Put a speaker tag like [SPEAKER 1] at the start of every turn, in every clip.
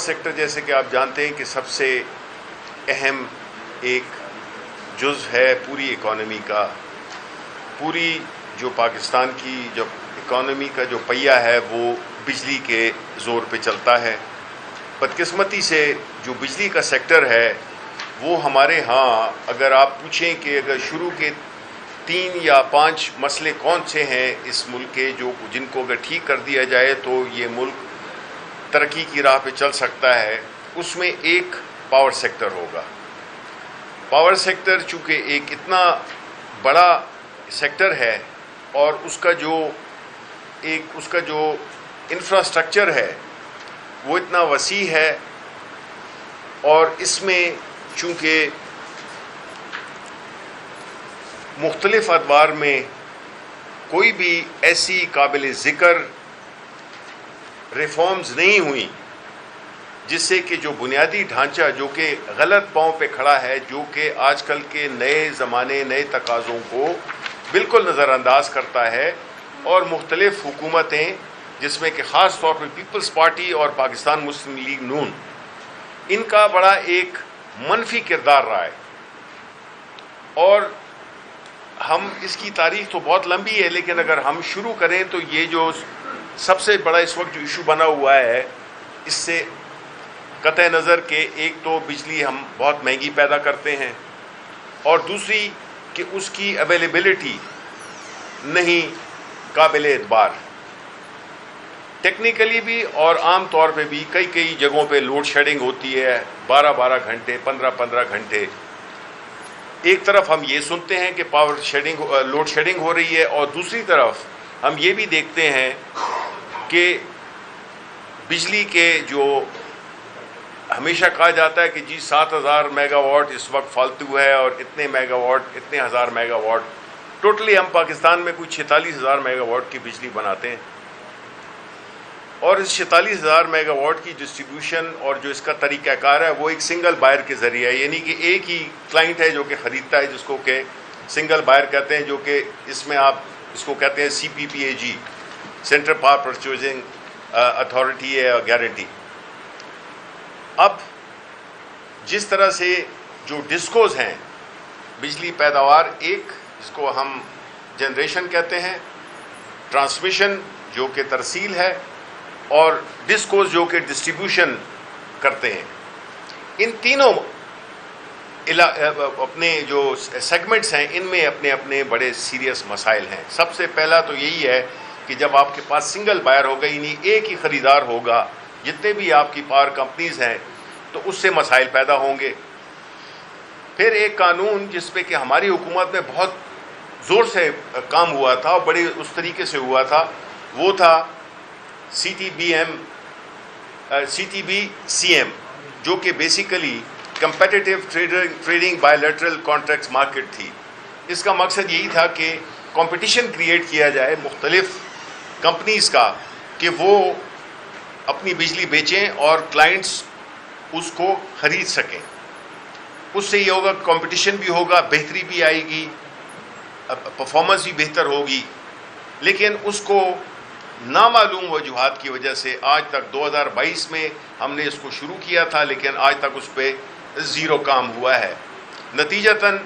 [SPEAKER 1] Sector جیسے کہ آپ جانتے ہیں کہ سب سے اہم ایک جز ہے پوری اکانومی کا. پوری جو پاکستان کی جو اکانومی کا جو پہیہ ہے وہ بجلی کے زور پہ چلتا ہے. بدقسمتی سے جو بجلی کا سیکٹر ہے وہ ہمارے ہاں اگر آپ پوچھیں کہ اگر شروع کے 3 یا 5 مسئلے کون سے ہیں اس ملک کے جن کو اگر ٹھیک کر دیا جائے تو یہ ملک ترقی کی راہ پہ چل سکتا ہے، اس میں ایک پاور سیکٹر ہوگا. پاور سیکٹر چونکہ ایک اتنا بڑا سیکٹر ہے اور اس کا جو انفراسٹرکچر ہے وہ اتنا وسیع ہے، اور اس میں چونکہ مختلف ادوار میں کوئی بھی ایسی قابل ذکر ریفارمز نہیں ہوئیں جس سے کہ جو بنیادی ڈھانچہ جو کہ غلط پاؤں پہ کھڑا ہے، جو کہ آج کل کے نئے زمانے نئے تقاضوں کو بالکل نظر انداز کرتا ہے، اور مختلف حکومتیں جس میں کہ خاص طور پہ پیپلز پارٹی اور پاکستان مسلم لیگ نون، ان کا بڑا ایک منفی کردار رہا ہے. اور ہم اس کی تاریخ تو بہت لمبی ہے، لیکن اگر ہم شروع کریں تو یہ جو سب سے بڑا اس وقت جو ایشو بنا ہوا ہے، اس سے قطع نظر کہ ایک تو بجلی ہم بہت مہنگی پیدا کرتے ہیں، اور دوسری کہ اس کی اویلیبلٹی نہیں قابل اعتبار ٹیکنیکلی بھی، اور عام طور پہ بھی کئی جگہوں پہ لوڈ شیڈنگ ہوتی ہے 12 گھنٹے 15 گھنٹے. ایک طرف ہم یہ سنتے ہیں کہ لوڈ شیڈنگ ہو رہی ہے، اور دوسری طرف ہم یہ بھی دیکھتے ہیں کہ بجلی کے جو ہمیشہ کہا جاتا ہے کہ جی 7000 میگا واٹ اس وقت فالتو ہے، اور اتنے میگا واٹ اتنے ہزار میگا واٹ، ٹوٹلی ہم پاکستان میں کوئی 46,000 میگا واٹ کی بجلی بناتے ہیں. اور اس 46,000 میگا واٹ کی ڈسٹریبیوشن اور جو اس کا طریقہ کار ہے وہ ایک سنگل بائر کے ذریعے ہے، یعنی کہ ایک ہی کلائنٹ ہے جو کہ خریدتا ہے، جس کو کہ سنگل بائر کہتے ہیں، جو کہ اس میں آپ اس کو کہتے ہیں CPPAG، central power purchasing authority ہے گارنٹی. اب جس طرح سے جو ڈسکوز ہیں بجلی پیداوار، ایک جس کو ہم جنریشن کہتے ہیں، ٹرانسمیشن جو کہ ترسیل ہے، اور ڈسکوز جو کہ ڈسٹریبیوشن کرتے ہیں، ان تینوں اپنے جو سیگمنٹس ہیں ان میں اپنے بڑے سیریس مسائل ہیں. سب سے پہلا تو یہی ہے کہ جب آپ کے پاس سنگل بائر ہوگا، یعنی ایک ہی خریدار ہوگا جتنے بھی آپ کی پاور کمپنیز ہیں، تو اس سے مسائل پیدا ہوں گے. پھر ایک قانون جس پہ کہ ہماری حکومت میں بہت زور سے کام ہوا تھا اور بڑے اس طریقے سے ہوا تھا، وہ تھا CTBCM، جو کہ basically competitive trading bilateral contracts market تھی. اس کا مقصد یہی تھا کہ کمپٹیشن کریٹ کیا جائے مختلف کمپنیز کا کہ وہ اپنی بجلی بیچیں اور کلائنٹس اس کو خرید سکیں. اس سے یہ ہوگا کمپٹیشن بھی ہوگا، بہتری بھی آئے گی، پرفارمنس بھی بہتر ہوگی. لیکن اس کو نامعلوم وجوہات کی وجہ سے آج تک 2022 میں ہم نے اس کو شروع کیا تھا، لیکن آج تک اس پہ 0 کام ہوا ہے. نتیجتاً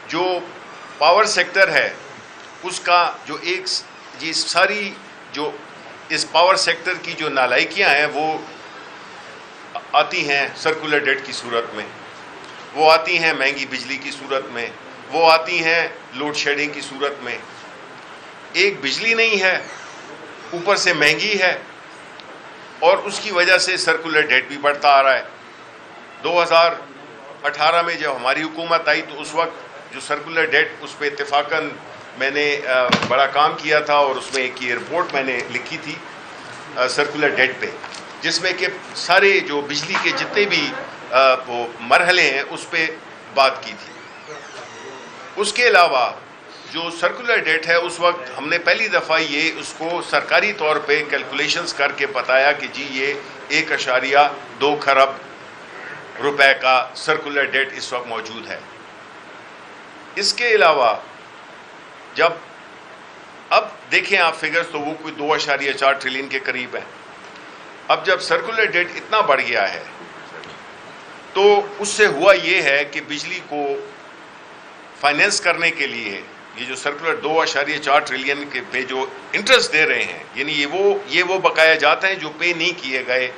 [SPEAKER 1] جو پاور سیکٹر ہے اس کا جو یہ ساری جو اس پاور سیکٹر کی جو نالائکیاں ہیں وہ آتی ہیں سرکولر ڈیٹ کی صورت میں، وہ آتی ہیں مہنگی بجلی کی صورت میں، وہ آتی ہیں لوڈ شیڈنگ کی صورت میں. ایک بجلی نہیں ہے، اوپر سے مہنگی ہے، اور اس کی وجہ سے سرکولر ڈیٹ بھی بڑھتا آ رہا ہے. 2018 میں جب ہماری حکومت آئی تو اس وقت جو سرکولر ڈیٹ اس پہ اتفاقاً میں نے بڑا کام کیا تھا، اور اس میں ایک یہ رپورٹ میں نے لکھی تھی سرکولر ڈیٹ پہ، جس میں کہ سارے جو بجلی کے جتنے بھی وہ مرحلے ہیں اس پہ بات کی تھی. اس کے علاوہ جو سرکولر ڈیٹ ہے اس وقت ہم نے پہلی دفعہ یہ اس کو سرکاری طور پہ کیلکولیشنز کر کے بتایا کہ جی یہ 1.2 خرب روپے کا سرکولر ڈیٹ اس وقت موجود ہے. اس کے علاوہ جب اب دیکھیں آپ فگرز تو وہ کوئی 2.4 ٹریلین کے قریب ہیں. اب جب سرکولر ڈیٹ اتنا بڑھ گیا ہے تو اس سے ہوا یہ ہے کہ بجلی کو فائنینس کرنے کے لیے یہ جو سرکولر 2.4 ٹریلین کے پہ جو انٹرسٹ دے رہے ہیں، یعنی یہ وہ بقایا جاتے ہیں جو پے نہیں کیے گئے،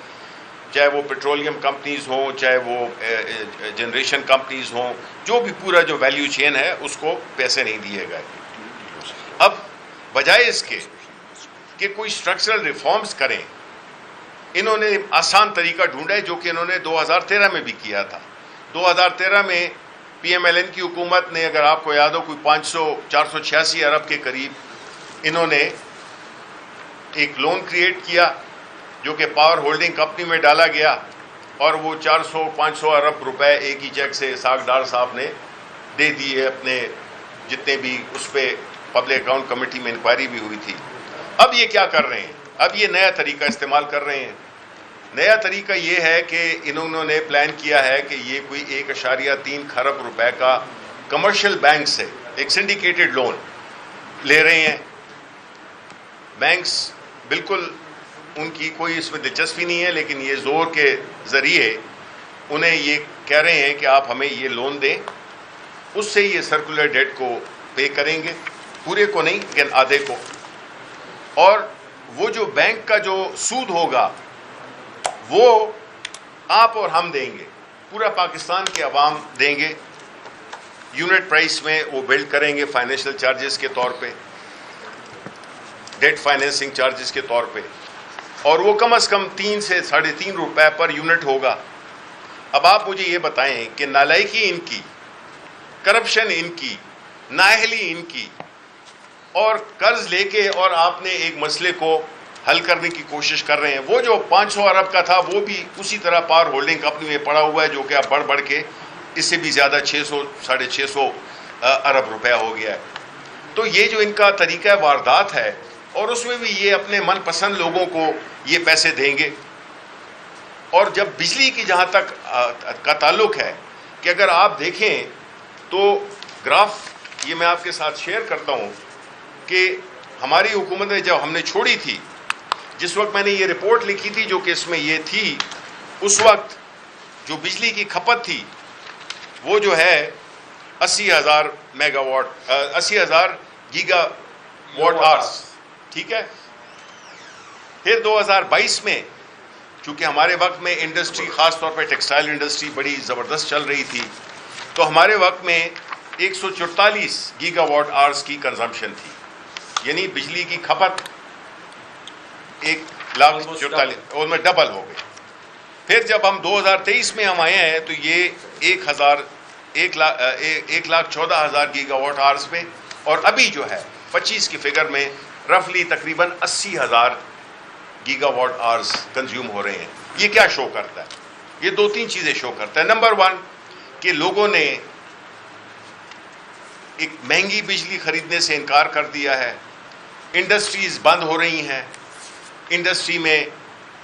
[SPEAKER 1] چاہے وہ پیٹرولیم کمپنیز ہوں، چاہے وہ جنریشن کمپنیز ہوں، جو بھی پورا جو ویلیو چین ہے اس کو پیسے نہیں دیے گئے۔ اب بجائے اس کے کہ کوئی اسٹرکچرل ریفارمز کریں، انہوں نے آسان طریقہ ڈھونڈا ہے جو کہ انہوں نے 2013 میں بھی کیا تھا۔ 2013 میں پی ایم ایل این کی حکومت نے، اگر آپ کو یاد ہو، کوئی 486 ارب کے قریب انہوں نے ایک لون کریٹ کیا جو کہ پاور ہولڈنگ کمپنی میں ڈالا گیا، اور وہ 400-500 ارب روپے ایک ہی چیک سے اسحاق ڈار صاحب نے دے دیے اپنے جتنے بھی اس پہ پبلک اکاؤنٹ کمیٹی میں انکوائری بھی ہوئی تھی۔ اب یہ کیا کر رہے ہیں؟ اب یہ نیا طریقہ استعمال کر رہے ہیں۔ نیا طریقہ یہ ہے کہ انہوں نے پلان کیا ہے کہ یہ کوئی 1.3 کھرب روپے کا کمرشل بینک سے ایک سنڈیکیٹڈ لون لے رہے ہیں۔ بینکس بالکل ان کی کوئی اس میں دلچسپی نہیں ہے، لیکن یہ زور کے ذریعے انہیں یہ کہہ رہے ہیں کہ آپ ہمیں یہ لون دیں، اس سے یہ سرکولر ڈیٹ کو پے کریں گے، پورے کو نہیں لیکن آدھے کو، اور وہ جو بینک کا جو سود ہوگا وہ آپ اور ہم دیں گے، پورا پاکستان کے عوام دیں گے، یونٹ پرائس میں وہ بلڈ کریں گے فائنینشیل چارجز کے طور پہ، ڈیٹ فائنینسنگ چارجز کے طور پہ، اور وہ کم از کم 3 سے 3.5 روپے پر یونٹ ہوگا۔ اب آپ مجھے یہ بتائیں کہ نالائکی ان کی، کرپشن ان کی، نااہلی ان کی، اور قرض لے کے اور آپ نے ایک مسئلے کو حل کرنے کی کوشش کر رہے ہیں۔ وہ جو 500 ارب کا تھا وہ بھی اسی طرح پاور ہولڈنگ کمپنی میں پڑا ہوا ہے، جو کہ اب بڑھ کے اس سے بھی زیادہ 600-650 ارب روپے ہو گیا ہے۔ تو یہ جو ان کا طریقہ واردات ہے، اور اس میں بھی یہ اپنے من پسند لوگوں کو یہ پیسے دیں گے۔ اور جب بجلی کی جہاں تک کا تعلق ہے کہ اگر آپ دیکھیں تو گراف یہ میں آپ کے ساتھ شیئر کرتا ہوں کہ ہماری حکومت نے جب ہم نے چھوڑی تھی، جس وقت میں نے یہ رپورٹ لکھی تھی جو کہ اس میں یہ تھی، اس وقت جو بجلی کی کھپت تھی وہ جو ہے 80,000 megawatt 80,000 gigawatt hours, ٹھیک ہے۔ پھر 2022 میں چونکہ ہمارے وقت میں انڈسٹری، خاص طور پہ ٹیکسٹائل انڈسٹری بڑی زبردست چل رہی تھی، تو ہمارے وقت میں 144 گیگا واٹ آورس کی کنزمپشن تھی، یعنی بجلی کی کھپت 1,44,000 اور میں ڈبل ہو گئی۔ پھر جب ہم 2023 میں ہم آئے ہیں تو یہ 1,14,000 گیگا واٹ آورس پہ، اور ابھی جو ہے 25 کی فگر میں رفلی تقریباً 80,000 گیگا واٹ آورس کنزیوم ہو رہے ہیں۔ یہ کیا شو کرتا ہے؟ یہ 2-3 چیزیں شو کرتا ہے۔ نمبر 1 کہ لوگوں نے ایک مہنگی بجلی خریدنے سے انکار کر دیا ہے، انڈسٹریز بند ہو رہی ہیں، انڈسٹری میں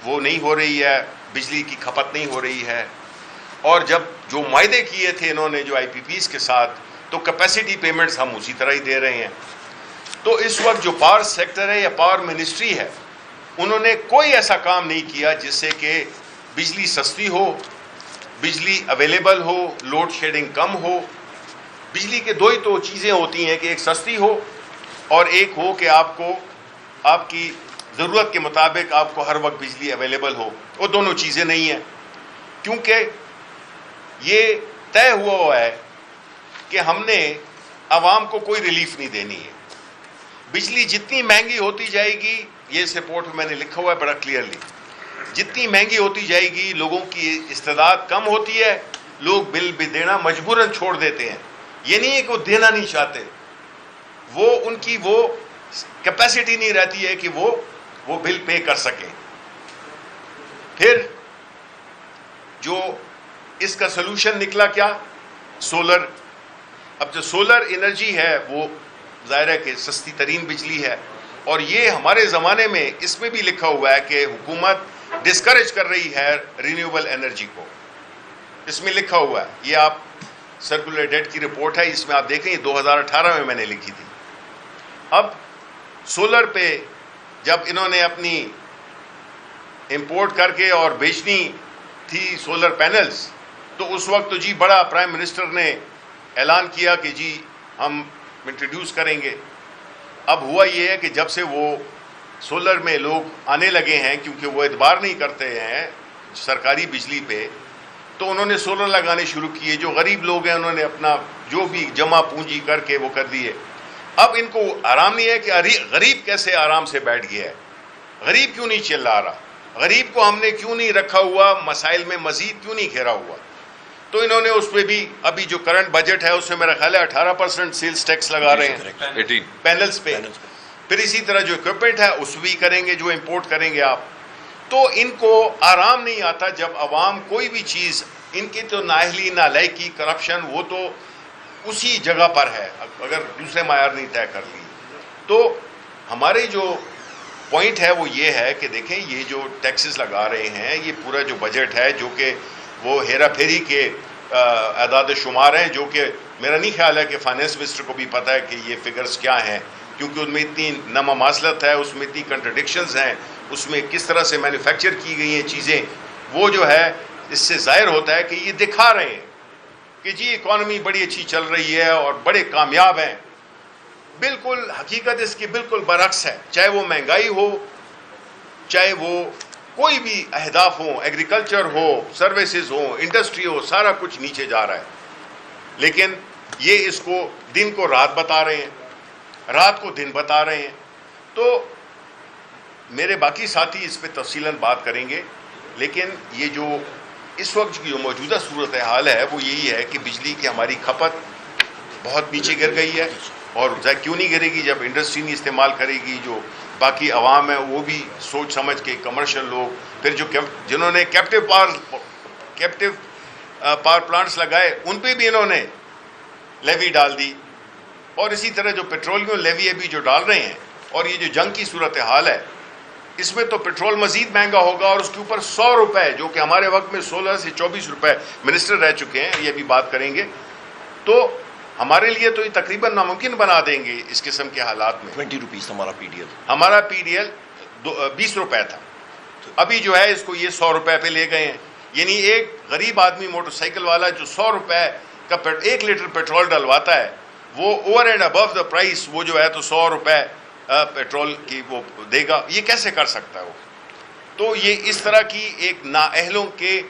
[SPEAKER 1] وہ نہیں ہو رہی ہے، بجلی کی کھپت نہیں ہو رہی ہے، اور جب جو معاہدے کیے تھے انہوں نے جو آئی پی پیز کے ساتھ، تو کیپیسٹی پیمنٹس ہم اسی طرح ہی دے رہے ہیں۔ تو اس وقت جو پاور سیکٹر ہے یا پاور منسٹری ہے، انہوں نے کوئی ایسا کام نہیں کیا جس سے کہ بجلی سستی ہو، بجلی اویلیبل ہو، لوڈ شیڈنگ کم ہو۔ بجلی کے 2 ہی تو چیزیں ہوتی ہیں کہ ایک سستی ہو اور ایک ہو کہ آپ کو آپ کی ضرورت کے مطابق آپ کو ہر وقت بجلی اویلیبل ہو۔ وہ دونوں چیزیں نہیں ہیں، کیونکہ یہ طے ہوا ہے کہ ہم نے عوام کو کوئی ریلیف نہیں دینی ہے۔ بجلی جتنی مہنگی ہوتی جائے گی، یہ اس رپورٹ میں نے لکھا ہوا ہے بڑا کلیئرلی، جتنی مہنگی ہوتی جائے گی لوگوں کی استعداد کم ہوتی ہے، لوگ بل بھی دینا مجبوراً چھوڑ دیتے ہیں۔ یہ نہیں ہے کہ وہ دینا نہیں چاہتے، وہ ان کی وہ کیپیسٹی نہیں رہتی ہے کہ وہ بل پے کر سکیں۔ پھر جو اس کا سلوشن نکلا کیا؟ سولر۔ اب جو سولر انرجی ہے وہ ظاہر ہے کہ سستی ترین بجلی ہے، اور یہ ہمارے زمانے میں اس میں بھی لکھا ہوا ہے کہ حکومت ڈسکریج کر رہی ہے رینیوبل انرجی کو، اس میں لکھا ہوا ہے۔ یہ آپ سرکولر ڈیٹ کی رپورٹ ہے، اس میں آپ دیکھیں 2018 میں نے لکھی تھی۔ اب سولر پہ جب انہوں نے اپنی امپورٹ کر کے اور بیچنی تھی سولر پینلز، تو اس وقت تو جی بڑا پرائم منسٹر نے اعلان کیا کہ جی ہم انٹروڈیوس کریں گے. اب ہوا یہ ہے کہ جب سے وہ سولر میں لوگ آنے لگے ہیں، کیونکہ وہ اعتبار نہیں کرتے ہیں سرکاری بجلی پہ، تو انہوں نے سولر لگانے شروع کیے. جو غریب لوگ ہیں انہوں نے اپنا جو بھی جمع پونجی کر کے وہ کر دیے. اب ان کو آرام نہیں ہے کہ غریب کیسے آرام سے بیٹھ گیا ہے، غریب کیوں نہیں چل رہا، غریب کو ہم نے کیوں نہیں رکھا ہوا، مسائل میں مزید کیوں نہیں گھیرا ہوا. تو انہوں نے اس پہ بھی ابھی جو کرنٹ بجٹ ہے اس میں میرا خیال ہے 18% سیلز ٹیکس لگا رہے ہیں پینلز پہ. پھر اسی طرح جو اکوپمنٹ ہے اس بھی کریں گے جو امپورٹ کریں گے آپ. تو ان کو آرام نہیں آتا جب عوام کوئی بھی چیز، ان کی تو نااہلی نالائکی کرپشن وہ تو اسی جگہ پر ہے اگر دوسرے معیار نہیں طے کر لی. تو ہمارے جو پوائنٹ ہے وہ یہ ہے کہ دیکھیں یہ جو ٹیکسز لگا رہے ہیں، یہ پورا جو بجٹ ہے جو کہ وہ ہیرا پھیری کے اعداد و شمار ہیں، جو کہ میرا نہیں خیال ہے کہ فائنینس منسٹر کو بھی پتہ ہے کہ یہ فگرز کیا ہیں، کیونکہ ان میں اتنی نامماثلت ہے، اس میں اتنی کنٹرڈکشنز ہیں، اس میں کس طرح سے مینوفیکچر کی گئی ہیں چیزیں. وہ جو ہے اس سے ظاہر ہوتا ہے کہ یہ دکھا رہے ہیں کہ جی اکانومی بڑی اچھی چل رہی ہے اور بڑے کامیاب ہیں. بالکل حقیقت اس کی بالکل برعکس ہے. چاہے وہ مہنگائی ہو، چاہے وہ کوئی بھی اہداف ہوں، ایگریکلچر ہو، سروسز ہوں، انڈسٹری ہو، سارا کچھ نیچے جا رہا ہے. لیکن یہ اس کو دن کو رات بتا رہے ہیں، رات کو دن بتا رہے ہیں. تو میرے باقی ساتھی اس پہ تفصیلاً بات کریں گے، لیکن یہ جو اس وقت کی جو موجودہ صورتحال ہے وہ یہی ہے کہ بجلی کی ہماری کھپت بہت نیچے گر گئی ہے. اور کیوں نہیں گرے گی جب انڈسٹری نہیں استعمال کرے گی، جو باقی عوام ہے وہ بھی سوچ سمجھ کے، کمرشل لوگ، پھر جو جنہوں نے کیپٹیو پاور پلانٹس لگائے ان پہ بھی انہوں نے لیوی ڈال دی. اور اسی طرح جو پیٹرولیم لیوی ابھی جو ڈال رہے ہیں، اور یہ جو جنگ کی صورتحال ہے اس میں تو پیٹرول مزید مہنگا ہوگا، اور اس کے اوپر 100 روپے جو کہ ہمارے وقت میں 16 سے 24 روپے منسٹر رہ چکے ہیں، یہ بھی بات کریں گے. تو ہمارے لیے تو یہ تقریباً ناممکن بنا دیں گے اس قسم کے حالات میں.
[SPEAKER 2] 20 روپیز ہمارا پی ڈی ایل
[SPEAKER 1] 20 روپے تھا، ابھی جو ہے اس کو یہ 100 روپے پہ لے گئے ہیں. یعنی ایک غریب آدمی موٹر سائیکل والا جو 100 روپے کا 1 لیٹر پیٹرول ڈلواتا ہے، وہ over and above the price وہ جو ہے تو 100 روپے پیٹرول کی وہ دے گا. یہ کیسے کر سکتا ہے وہ؟ تو یہ اس طرح کی ایک نااہلوں کے،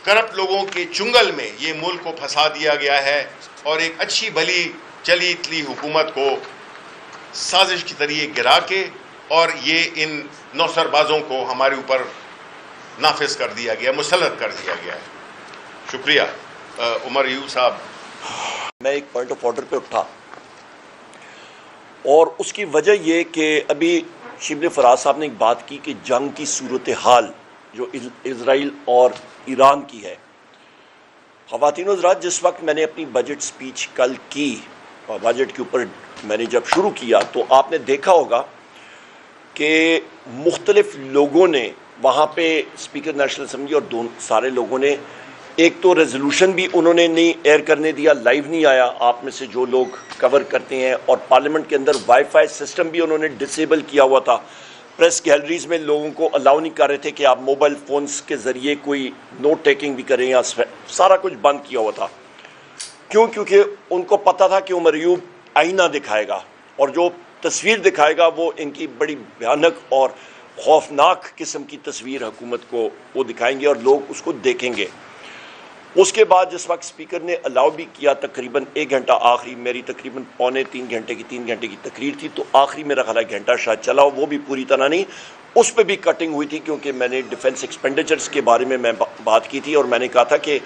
[SPEAKER 1] کرپٹ لوگوں کے چنگل میں یہ ملک کو پھنسا دیا گیا ہے، اور ایک اچھی بھلی چلی اتلی حکومت کو سازش کی طریقے گرا کے اور یہ ان نوسر بازوں کو ہمارے اوپر نافذ کر دیا گیا، مسلط کر دیا گیا ہے. شکریہ. عمر ایوب صاحب.
[SPEAKER 2] میں ایک پوائنٹ آف آرڈر پہ اٹھا، اور اس کی وجہ یہ کہ ابھی شبلی فراز صاحب نے ایک بات کی کہ جنگ کی صورتحال جو اسرائیل اور ایران کی ہے. خواتین و حضرات، جس وقت میں نے اپنی بجٹ سپیچ کل کی، بجٹ کے اوپر میں نے جب شروع کیا، تو آپ نے دیکھا ہوگا کہ مختلف لوگوں نے وہاں پہ، اسپیکر نیشنل اسمبلی اور سارے لوگوں نے، ایک تو ریزولوشن بھی انہوں نے نہیں ایئر کرنے دیا، لائیو نہیں آیا آپ میں سے جو لوگ کور کرتے ہیں، اور پارلیمنٹ کے اندر وائی فائی سسٹم بھی انہوں نے ڈسیبل کیا ہوا تھا. پریس گیلریز میں لوگوں کو الاؤ نہیں کر رہے تھے کہ آپ موبائل فونز کے ذریعے کوئی نوٹ ٹیکنگ بھی کریں، یا سارا کچھ بند کیا ہوا تھا. کیوں؟ کیونکہ ان کو پتہ تھا کہ عمر ایوب آئینہ دکھائے گا، اور جو تصویر دکھائے گا وہ ان کی بڑی بھیانک اور خوفناک قسم کی تصویر حکومت کو وہ دکھائیں گے، اور لوگ اس کو دیکھیں گے. اس کے بعد جس وقت اسپیکر نے الاؤ بھی کیا، تقریباً 1 گھنٹہ آخری، میری تقریباً 3 گھنٹے کی تقریر تھی، تو آخری میرا خیال ہے گھنٹہ شاید چلا، وہ بھی پوری طرح نہیں، اس پہ بھی کٹنگ ہوئی تھی، کیونکہ میں نے ڈیفنس ایکسپینڈیچرز کے بارے میں بات کی تھی، اور میں نے کہا تھا کہ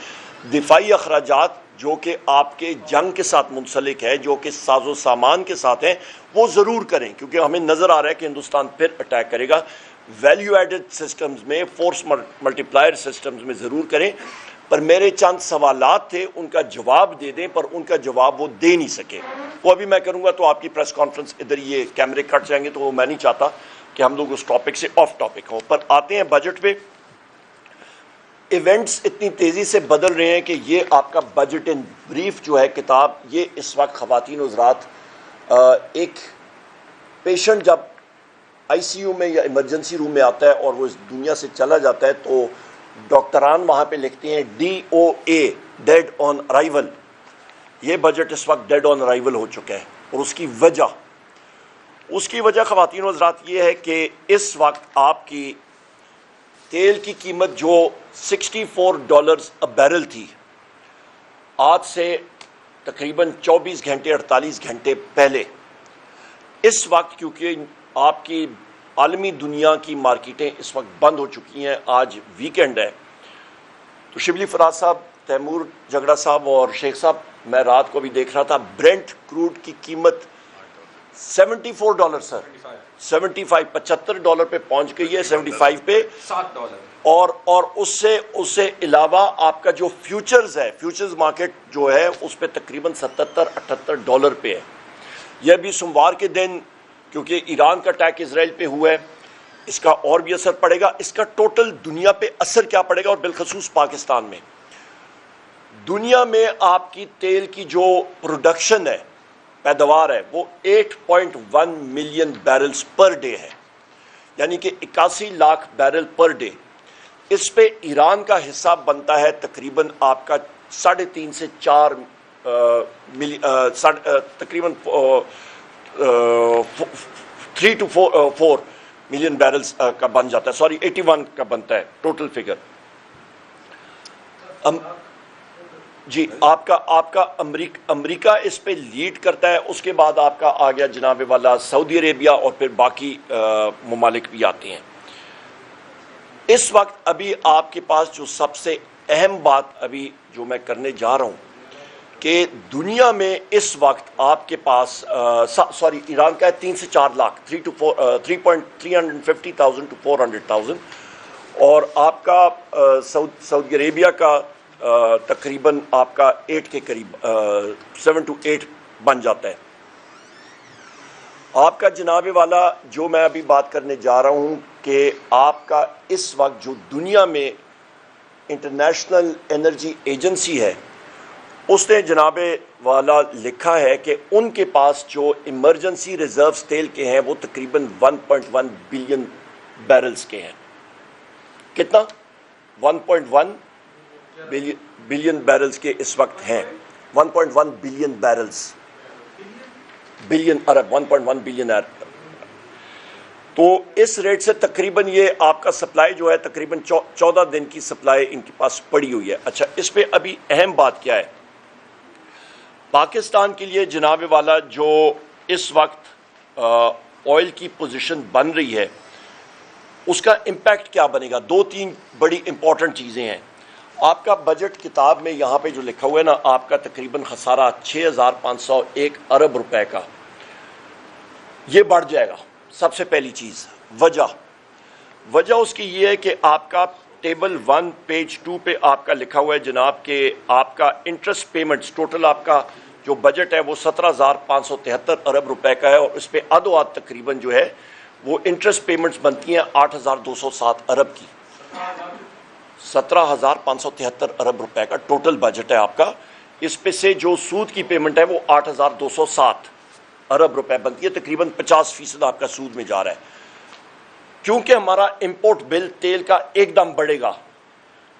[SPEAKER 2] دفاعی اخراجات جو کہ آپ کے جنگ کے ساتھ منسلک ہے، جو کہ ساز و سامان کے ساتھ ہیں، وہ ضرور کریں، کیونکہ ہمیں نظر آ رہا ہے کہ ہندوستان پھر اٹیک کرے گا. ویلیو ایڈڈ سسٹمز میں، فورس ملٹی پلائر سسٹمز میں ضرور کریں. پر میرے چند سوالات تھے، ان کا جواب دے دیں، پر ان کا جواب وہ دے نہیں سکے. وہ ابھی میں کروں گا تو آپ کی پریس کانفرنس ادھر یہ کیمرے کٹ جائیں گے، تو وہ میں نہیں چاہتا کہ ہم لوگ اس ٹاپک سے آف ٹاپک ہوں. پر آتے ہیں بجٹ پہ. ایونٹس اتنی تیزی سے بدل رہے ہیں کہ یہ آپ کا بجٹ ان بریف جو ہے کتاب، یہ اس وقت خواتین و حضرات ایک پیشنٹ جب آئی سی یو میں یا ایمرجنسی روم میں آتا ہے اور وہ اس دنیا سے چلا جاتا ہے تو ڈاکٹران وہاں پہ لکھتے ہیں DOA ڈیڈ آن ارائیول. یہ بجٹ اس وقت ڈیڈ آن ارائیول ہو چکا ہے اور اس کی وجہ خواتین و حضرات یہ ہے کہ اس وقت آپ کی تیل کی قیمت جو $64 بیرل تھی، آج سے تقریباً 24 گھنٹے 48 گھنٹے پہلے، اس وقت کیونکہ آپ کی عالمی دنیا کی مارکیٹیں اس وقت بند ہو چکی ہیں، آج ویکینڈ ہے، تو شبلی فراز صاحب، تیمور جگڑا صاحب اور شیخ صاحب، میں رات کو بھی دیکھ رہا تھا، برینٹ کروڈ کی قیمت $74 سر، 75 پہ پہنچ گئی ہے، 75 پہ
[SPEAKER 3] $7
[SPEAKER 2] اور اس سے علاوہ آپ کا جو فیوچرز ہے، فیوچرز مارکیٹ جو ہے اس پہ تقریباً $77-78 پہ ہے. یہ بھی سوموار کے دن کیونکہ ایران کا اٹیک اسرائیل پہ ہوا ہے، اس کا اور بھی اثر پڑے گا. اس کا ٹوٹل دنیا پہ اثر کیا پڑے گا، اور بالخصوص پاکستان میں؟ دنیا میں آپ کی تیل کی جو پروڈکشن ہے، پیداوار ہے، وہ 8.1 ملین بیرلز پر ڈے ہے، یعنی کہ 81 لاکھ بیرل پر ڈے. اس پہ ایران کا حصہ بنتا ہے تقریباً آپ کا 3.5 سے 4 تقریباً 3 to 4 ملین بیرلز کا بن جاتا ہے، 81 کا بنتا ہے ٹوٹل فگر. جی آپ کا امریکہ اس پہ لیڈ کرتا ہے، اس کے بعد آپ کا آ گیا جناب والا سعودی عربیہ، اور پھر باقی ممالک بھی آتے ہیں. اس وقت ابھی آپ کے پاس جو سب سے اہم بات ابھی جو میں کرنے جا رہا ہوں کہ دنیا میں اس وقت آپ کے پاس ایران کا ہے 3 سے 4 لاکھ 350,000 to 400,000، اور آپ کا سعودی عربیہ کا تقریباً آپ کا 8 کے قریب 7 to 8 بن جاتا ہے. آپ کا جناب والا جو میں ابھی بات کرنے جا رہا ہوں کہ آپ کا اس وقت جو دنیا میں انٹرنیشنل انرجی ایجنسی ہے، اس نے جناب والا لکھا ہے کہ ان کے پاس جو ایمرجنسی ریزروز تیل کے ہیں وہ تقریباً 1.1 بلین بیرلز کے ہیں. کتنا؟ 1.1 بلین بیرلز کے اس وقت ہیں. 1.1 بلین بیرلز، بلین ارب، 1.1 بلین ارب. تو اس ریٹ سے تقریباً یہ آپ کا سپلائی جو ہے تقریباً 14 دن کی سپلائی ان کے پاس پڑی ہوئی ہے. اچھا، اس پہ ابھی اہم بات کیا ہے پاکستان کے لیے جناب والا؟ جو اس وقت آئل کی پوزیشن بن رہی ہے اس کا امپیکٹ کیا بنے گا؟ 2-3 بڑی امپورٹنٹ چیزیں ہیں. آپ کا بجٹ کتاب میں یہاں پہ جو لکھا ہوا ہے نا، آپ کا تقریباً خسارہ 6,501 ارب روپے کا یہ بڑھ جائے گا. سب سے پہلی چیز وجہ اس کی یہ ہے کہ آپ کا ٹیبل 1 پیج 2 پہ آپ کا لکھا ہوا ہے جناب کہ آپ کا انٹرسٹ پیمنٹس ٹوٹل آپ کا جو بجٹ ہے وہ 17,573 ارب روپے کا ہے، اور اس پہ ادوات تقریباً جو ہے وہ انٹرسٹ پیمنٹس بنتی ہیں 8,207 ارب کی. 17,573 ارب روپے کا ٹوٹل بجٹ ہے آپ کا. اس پہ سے جو سود کی پیمنٹ ہے وہ 8,207 ارب روپے بنتی ہے، تقریباً 50% آپ کا سود میں جا رہا ہے. کیونکہ ہمارا امپورٹ بل تیل کا ایک دم بڑھے گا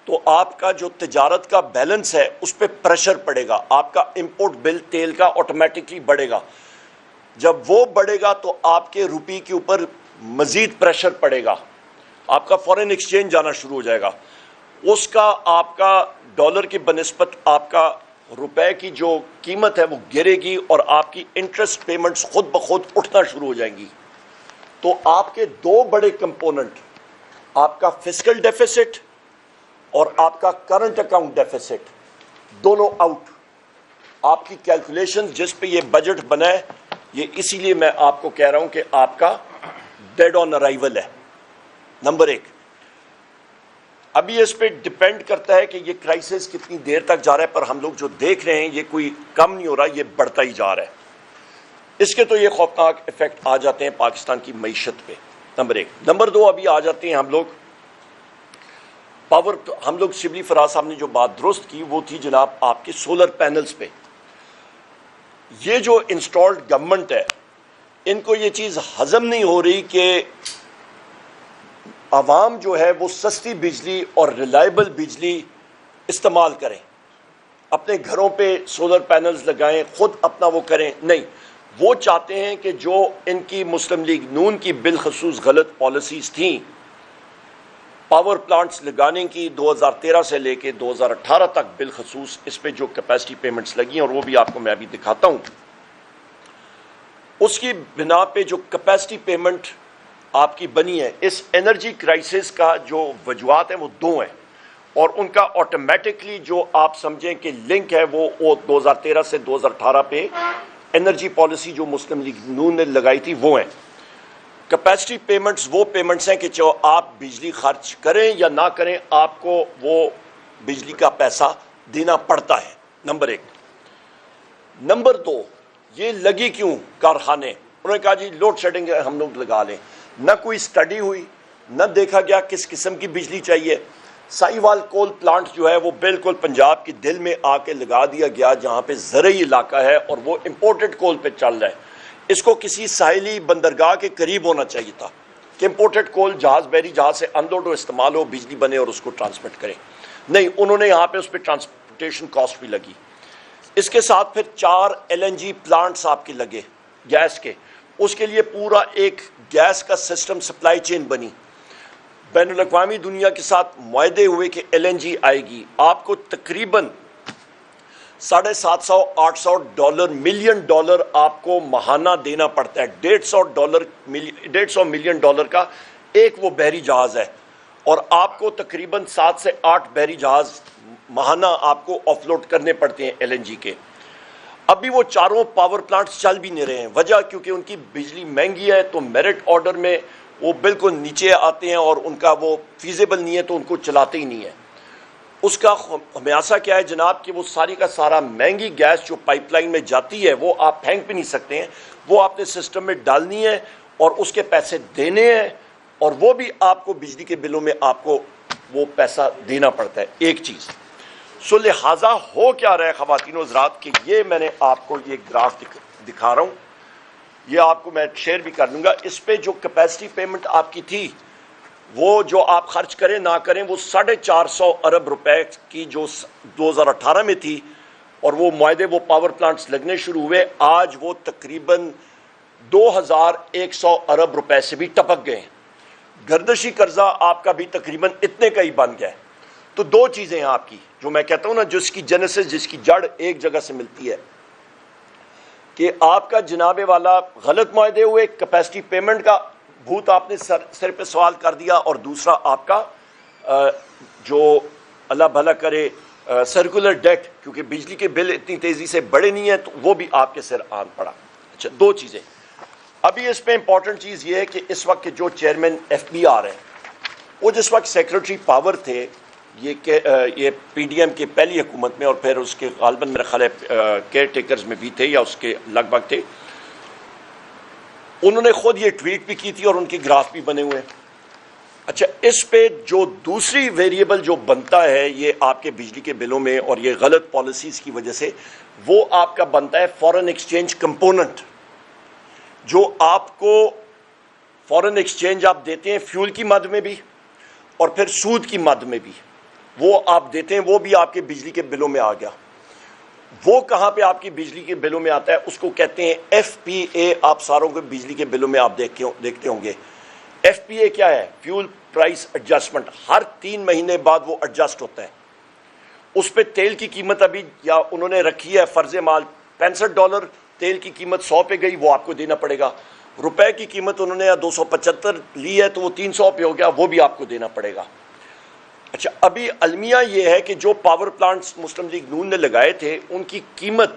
[SPEAKER 2] تو آپ کا جو تجارت کا بیلنس ہے اس پہ پریشر پڑے گا. آپ کا امپورٹ بل تیل کا آٹومیٹکلی بڑھے گا. جب وہ بڑھے گا تو آپ کے روپی کے اوپر مزید پریشر پڑے گا، آپ کا فارن ایکسچینج جانا شروع ہو جائے گا. اس کا آپ کا ڈالر کی بنسبت آپ کا روپے کی جو قیمت ہے وہ گرے گی، اور آپ کی انٹرسٹ پیمنٹس خود بخود اٹھنا شروع ہو جائیں گی. تو آپ کے 2 بڑے کمپوننٹ، آپ کا فسکل ڈیفیسٹ اور آپ کا کرنٹ اکاؤنٹ ڈیفیسٹ، دونوں آؤٹ. آپ کی کیلکولیشن جس پہ یہ بجٹ بنا ہے، یہ اسی لیے میں آپ کو کہہ رہا ہوں کہ آپ کا ڈیڈ آن ارائیول ہے. نمبر 1. ابھی اس پہ ڈپینڈ کرتا ہے کہ یہ کرائسس کتنی دیر تک جا رہا ہے، پر ہم لوگ جو دیکھ رہے ہیں یہ کوئی کم نہیں ہو رہا، یہ بڑھتا ہی جا رہا ہے. اس کے تو یہ خوفناک ایفیکٹ آ جاتے ہیں پاکستان کی معیشت پہ. نمبر 1. نمبر 2، ابھی آ جاتے ہیں ہم لوگ پاور. ہم لوگ شبلی فراز صاحب نے جو بات درست کی وہ تھی جناب آپ کے سولر پینلز پہ. یہ جو انسٹالڈ گورنمنٹ ہے ان کو یہ چیز ہضم نہیں ہو رہی کہ عوام جو ہے وہ سستی بجلی اور ریلائبل بجلی استعمال کریں، اپنے گھروں پہ سولر پینلز لگائیں، خود اپنا وہ کریں. نہیں، وہ چاہتے ہیں کہ جو ان کی مسلم لیگ نون کی بالخصوص غلط پالیسیز تھیں پاور پلانٹس لگانے کی 2013 سے لے کے 2018 تک، بالخصوص اس پہ جو کیپیسٹی پیمنٹس لگی ہیں، اور وہ بھی آپ کو میں ابھی دکھاتا ہوں، اس کی بنا پہ جو کیپیسٹی پیمنٹ آپ کی بنی ہے، اس انرجی کرائسس کا جو وجوہات ہیں وہ دو ہیں، اور ان کا آٹومیٹکلی جو آپ سمجھیں کہ لنک ہے وہ 2013 سے 2018 پہ انرجی پالیسی جو مسلم لیگ نون نے لگائی تھی وہ ہیں. کیپیسٹی پیمنٹس وہ پیمنٹس ہیں کہ جو آپ بجلی خرچ کریں یا نہ کریں آپ کو وہ بجلی کا پیسہ دینا پڑتا ہے، نمبر ایک. نمبر دو، یہ لگی کیوں کارخانے؟ انہوں نے کہا جی لوڈ شیڈنگ ہم لوگ لگا لیں. نہ کوئی سٹڈی ہوئی، نہ دیکھا گیا کس قسم کی بجلی چاہیے. سائیوال کول پلانٹ جو ہے وہ بالکل پنجاب کے دل میں آ کے لگا دیا گیا، جہاں پہ زرعی علاقہ ہے اور وہ امپورٹڈ کول پہ چل رہا ہے. اس کو کسی ساحلی بندرگاہ کے قریب ہونا چاہیے تھا کہ امپورٹڈ کول جہاز بحری جہاز سے انلوڈ ہو، استعمال ہو، بجلی بنے اور اس کو ٹرانسمٹ کریں. نہیں، انہوں نے یہاں پہ اس پہ ٹرانسپورٹیشن کاسٹ بھی لگی. اس کے ساتھ پھر 4 LNG پلانٹس آپ کے لگے گیس کے. اس کے لیے پورا ایک گیس کا سسٹم سپلائی چین بنی، بین الاقوامی دنیا کے ساتھ معاہدے ہوئے کہ LNG آئے گی. آپ کو تقریباً $750-800 ملین ڈالر آپ کو ماہانہ دینا پڑتا ہے. $150 ملین کا ایک وہ بحری جہاز ہے، اور آپ کو تقریباً 7 سے 8 بحری جہاز ماہانہ آپ کو آف لوڈ کرنے پڑتے ہیں LNG کے. ابھی وہ چاروں پاور پلانٹس چل بھی نہیں رہے ہیں. وجہ کیونکہ ان کی بجلی مہنگی ہے، تو میرٹ آرڈر میں وہ بالکل نیچے آتے ہیں، اور ان کا وہ فیزیبل نہیں ہے تو ان کو چلاتے ہی نہیں ہے. اس کا خمیاسہ کیا ہے جناب کہ وہ ساری کا سارا مہنگی گیس جو پائپ لائن میں جاتی ہے وہ آپ پھینک بھی نہیں سکتے ہیں، وہ آپ نے سسٹم میں ڈالنی ہے اور اس کے پیسے دینے ہیں، اور وہ بھی آپ کو بجلی کے بلوں میں آپ کو وہ پیسہ دینا پڑتا ہے. ایک چیز سو لہٰذا ہو کیا رہا ہے خواتین و حضرات کہ یہ میں نے آپ کو یہ گراف دکھا رہا ہوں، یہ آپ کو میں شیئر بھی کر دوں گا. اس پہ جو کیپیسٹی پیمنٹ آپ کی تھی وہ جو آپ خرچ کریں نہ کریں وہ 450 ارب روپے کی جو 2018 میں تھی، اور وہ معاہدے وہ پاور پلانٹس لگنے شروع ہوئے، آج وہ تقریباً 2100 ارب روپے سے بھی ٹپک گئے ہیں. گردشی قرضہ آپ کا بھی تقریباً اتنے کا ہی بن گیا ہے. تو دو چیزیں ہیں آپ کی جو میں کہتا ہوں نا، جس کی جینیسس، جس کی جڑ ایک جگہ سے ملتی ہے، کہ آپ کا جناب والا غلط معاہدے ہوئے، کیپیسٹی پیمنٹ کا بھوت آپ نے سر پہ سوال کر دیا، اور دوسرا آپ کا جو اللہ بھلا کرے سرکولر ڈیٹ، کیونکہ بجلی کے بل اتنی تیزی سے بڑھے نہیں ہیں تو وہ بھی آپ کے سر آن پڑا. اچھا، دو چیزیں. ابھی اس پہ امپورٹنٹ چیز یہ ہے کہ اس وقت کے جو چیئرمین FBR ہیں، وہ جس وقت سیکرٹری پاور تھے یہ PDM کے پہلی حکومت میں، اور پھر اس کے غالباً میرا خیال ہے کیئر ٹیکرز میں بھی تھے یا اس کے لگ بھگ تھے، انہوں نے خود یہ ٹویٹ بھی کی تھی اور ان کے گراف بھی بنے ہوئے ہیں. اچھا، اس پہ جو دوسری ویریبل جو بنتا ہے یہ آپ کے بجلی کے بلوں میں، اور یہ غلط پالیسیز کی وجہ سے، وہ آپ کا بنتا ہے فورن ایکسچینج کمپوننٹ. جو آپ کو فورن ایکسچینج آپ دیتے ہیں فیول کی مد میں بھی اور پھر سود کی مد میں بھی، وہ آپ دیتے ہیں، وہ بھی آپ کے بجلی کے بلوں میں آ گیا. وہ کہاں پہ آپ کی بجلی کے بلوں میں آتا ہے؟ اس کو کہتے ہیں FPA. آپ ساروں کو بجلی کے بلوں میں آپ دیکھتے ہوں گے. FPA کیا ہے؟ Fuel price adjustment. ہر 3 مہینے بعد وہ ایڈجسٹ ہوتا ہے. اس پہ تیل کی قیمت ابھی یا انہوں نے رکھی ہے فرض مال $65، تیل کی قیمت 100 پہ گئی، وہ آپ کو دینا پڑے گا. روپے کی قیمت انہوں نے 275 لی ہے تو وہ 300 پہ ہو گیا، وہ بھی آپ کو دینا پڑے گا. اچھا، ابھی المیہ یہ ہے کہ جو پاور پلانٹس مسلم لیگ نون نے لگائے تھے ان کی قیمت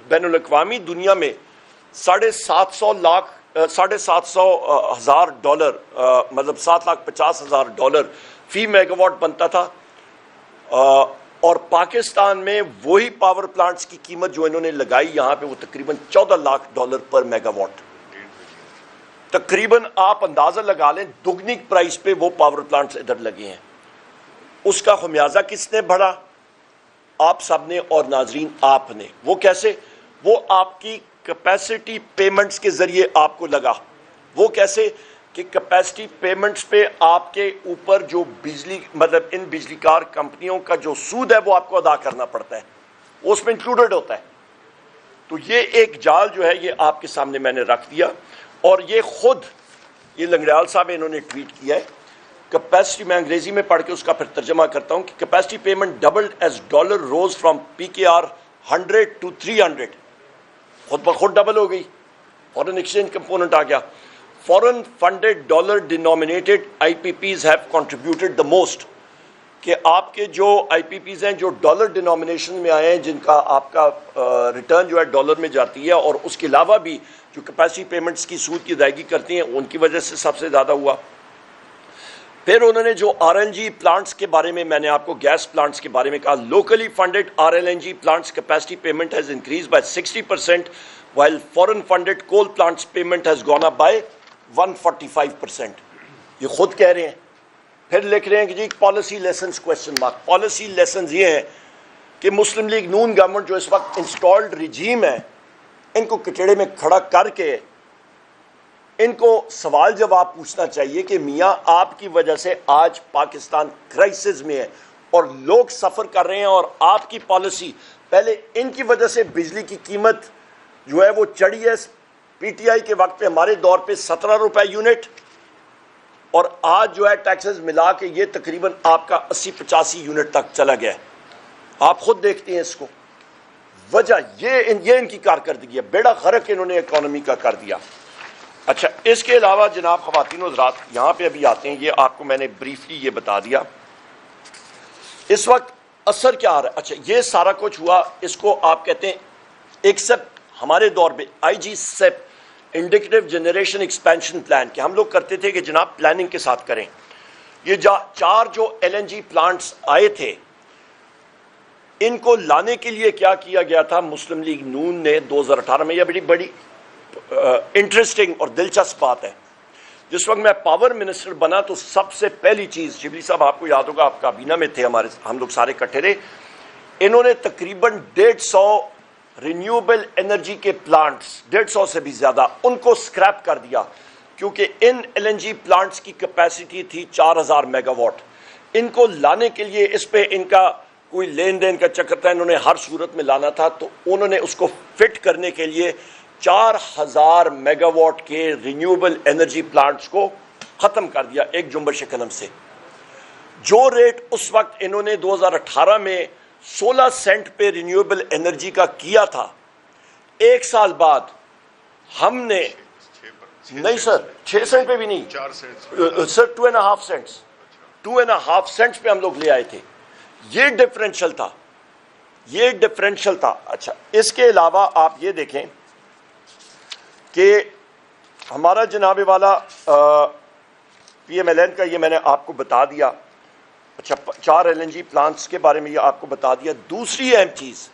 [SPEAKER 2] بین الاقوامی دنیا میں $750,000 مطلب $750,000 فی میگا واٹ بنتا تھا. اور پاکستان میں وہی پاور پلانٹس کی قیمت جو انہوں نے لگائی یہاں پہ وہ تقریباً $14 پر میگا واٹ. تقریباً آپ اندازہ لگا لیں دگنی پرائس پہ وہ پاور پلانٹس ادھر لگے ہیں. اس کا خمیازہ کس نے بڑھا؟ آپ سب نے اور ناظرین آپ نے. وہ کیسے؟ وہ آپ کی کیپیسٹی پیمنٹس کے ذریعے آپ کو لگا. وہ کیسے کہ کیپیسٹی پیمنٹس پہ آپ کے اوپر جو بجلی مطلب ان بجلی کار کمپنیوں کا جو سود ہے وہ آپ کو ادا کرنا پڑتا ہے, وہ اس میں انکلوڈڈ ہوتا ہے. تو یہ ایک جال جو ہے یہ آپ کے سامنے میں نے رکھ دیا, اور یہ خود یہ لنگڑیال صاحب انہوں نے ٹویٹ کیا ہے. کیپیسٹی میں انگریزی میں پڑھ کے اس کا پھر ترجمہ کرتا ہوں کہ capacity payment doubled as dollar rose from PKR 100 to 300. خود بخود ڈبل ہو گئی, فورن ایکسچینج کمپوننٹ آ گیا. Foreign funded dollar denominated IPPs have contributed the most. کہ آپ کے جو IPPs ہیں جو ڈالر ڈینومینیشن میں آئے ہیں, جن کا آپ کا ریٹرن جو ہے ڈالر میں جاتی ہے, اور اس کے علاوہ بھی جو کیپیسٹی پیمنٹس کی سود کی ادائیگی کرتی ہیں ان کی وجہ سے سب سے زیادہ ہوا. پھر انہوں نے جو RLNG پلانٹس کے بارے میں نے آپ کو گیس پلانٹس کے بارے میں کہا, locally funded RLNG plants capacity payment has increase by 60%, while foreign funded coal plants payment has gone up by 145%. یہ خود کہہ رہے ہیں. پھر لکھ رہے ہیں کہ جی policy lessons question mark. Policy lessons یہ ہیں کہ مسلم لیگ نون گورنمنٹ جو اس وقت انسٹالڈ رجیم ہے, ان کو کچڑے میں کھڑا کر کے ان کو سوال جواب پوچھنا چاہیے کہ میاں آپ کی وجہ سے آج پاکستان کرائسس میں ہے اور لوگ سفر کر رہے ہیں, اور آپ کی پالیسی پہلے ان کی وجہ سے بجلی کی قیمت جو ہے وہ چڑھی ہے. PTI کے وقت پہ ہمارے دور پہ 17 روپے یونٹ, اور آج جو ہے ٹیکسز ملا کے یہ تقریباً آپ کا 80-85 یونٹ تک چلا گیا ہے. آپ خود دیکھتے ہیں اس کو. وجہ یہ ان کی کارکردگی ہے, بیڑا غرق انہوں نے اکانومی کا کر دیا. اچھا, اس کے علاوہ جناب خواتین و حضرات یہاں پہ ابھی آتے ہیں, یہ آپ کو میں نے بریفلی یہ بتا دیا. اس وقت اثر کیا آ رہا ہے؟ اچھا, یہ سارا کچھ ہوا, اس کو آپ کہتے ہیں ایکسپٹ ہمارے دور میں IGCEP indicative generation expansion plan, کہ ہم لوگ کرتے تھے کہ جناب پلاننگ کے ساتھ کریں. یہ 4 جو LNG پلانٹس آئے تھے, ان کو لانے کے لیے کیا کیا گیا تھا مسلم لیگ نون نے 2018 میں. یہ بڑی انٹرسٹنگ اور دلچسپ بات ہے. جس وقت میں پاور منسٹر بنا تو سب سے پہلی چیز, شبلی صاحب آپ کو یاد ہوگا آپ کابینہ میں تھے, ہم لوگ سارے اکٹھے رہے, انہوں نے تقریباً 150 رینیوبل انرجی کے پلانٹس, 150 سے بھی زیادہ, ان کو سکریپ کر دیا, کیونکہ ان LNG پلانٹس کی کیپیسٹی تھی 4000 میگا واٹ. ان کو لانے کے لیے اس پہ ان کا کوئی لین دین کا چکر تھا, انہوں نے ہر صورت میں لانا تھا, تو انہوں نے اس کو فٹ کرنے کے لیے 4000 میگا واٹ کے رینیوبل انرجی پلانٹس کو ختم کر دیا ایک جنبش قلم سے. جو ریٹ اس وقت انہوں نے 2018 میں 16 سینٹ پہ رینیوبل انرجی کا کیا تھا, 1 سال بعد ہم نے نہیں سر 6 سینٹ پہ بھی نہیں,
[SPEAKER 1] 4 سینٹ
[SPEAKER 2] سر 2.5 سینٹس 2.5 سینٹس پہ ہم لوگ لے آئے تھے. یہ ڈفرینشل تھا, یہ ڈفرینشل تھا. اچھا, اس کے علاوہ آپ یہ دیکھیں کہ ہمارا جناب والا PMLN کا یہ میں نے آپ کو بتا دیا. اچھا, 4 LNG پلانٹس کے بارے میں یہ آپ کو بتا دیا. دوسری اہم چیز,